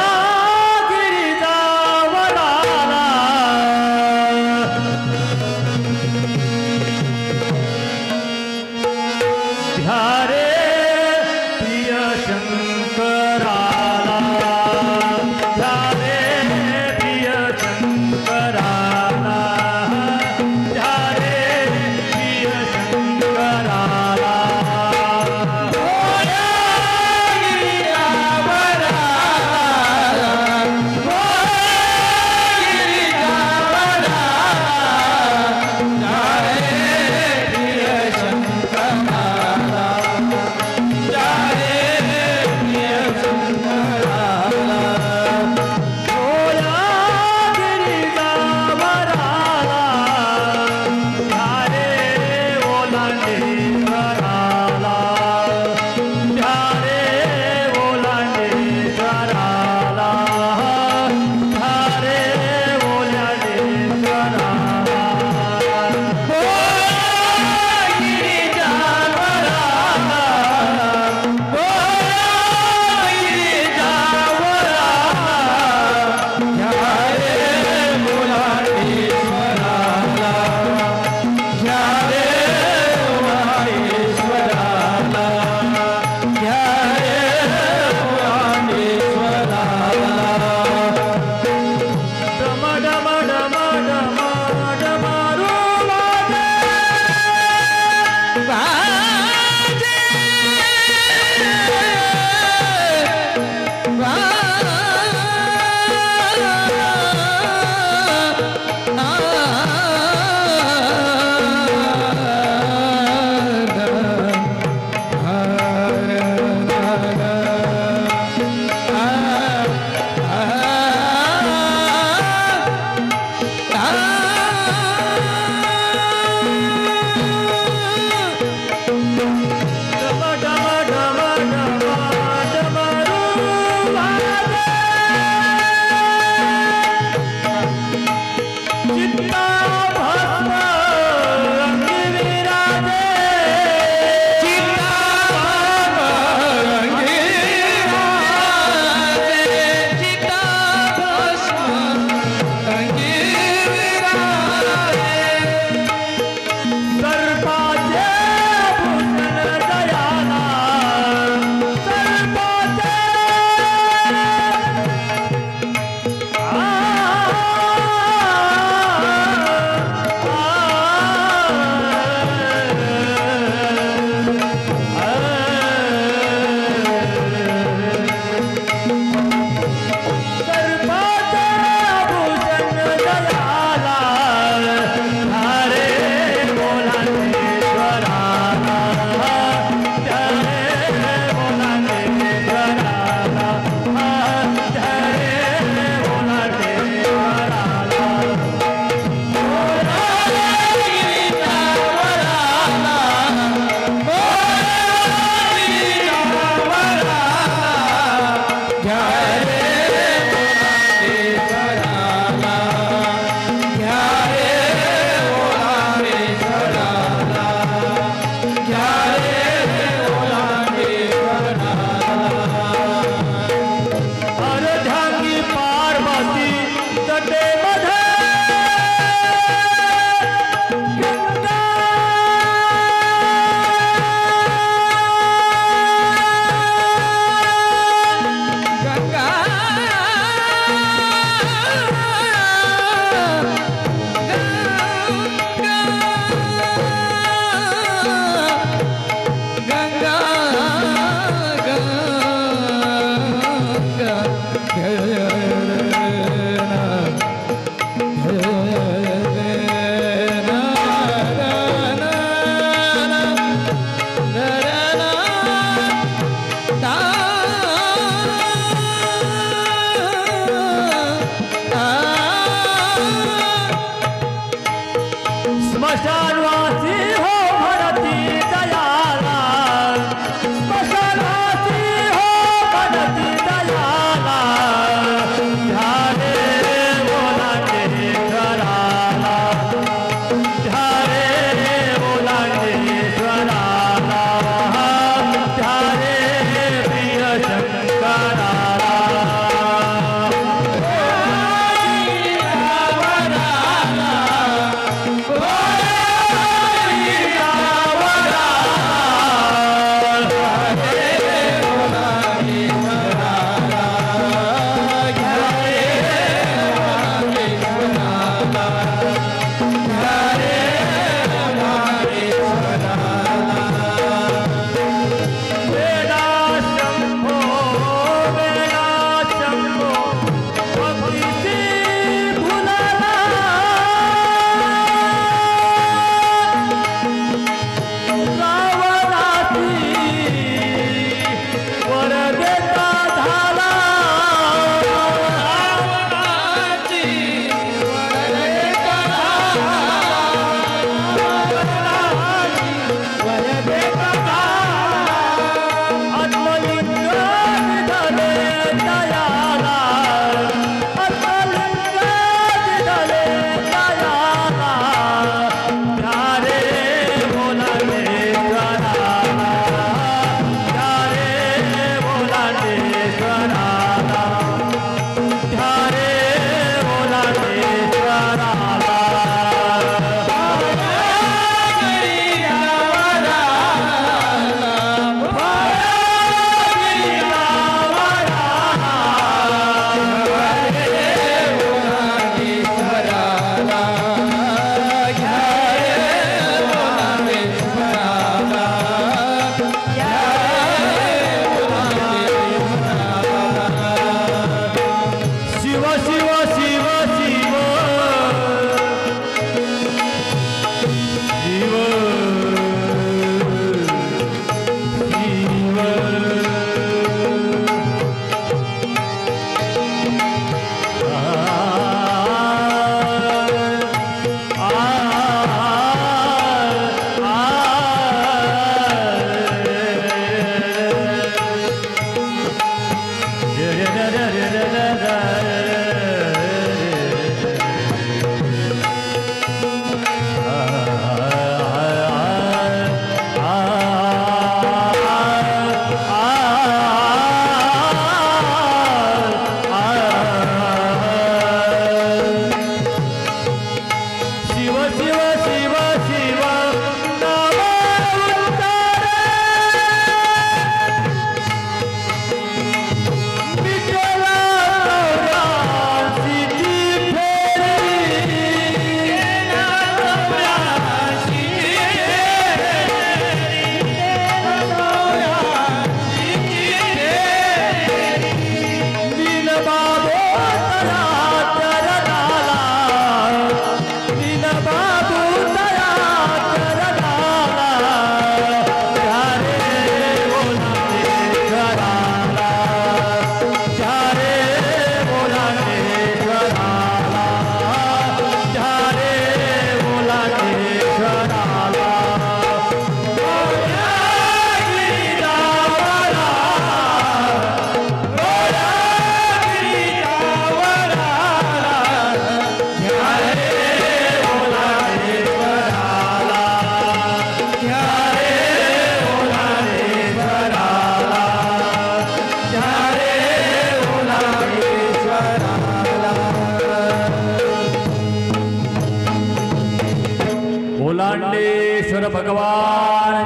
ज्ञानेश्वर भगवान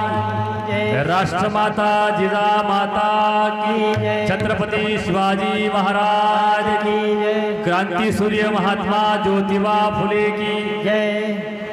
की, राष्ट्रमाता जिजामाता की, छत्रपती शिवाजी महाराज की, क्रांती सूर्य महात्मा ज्योतिबा फुले की जय.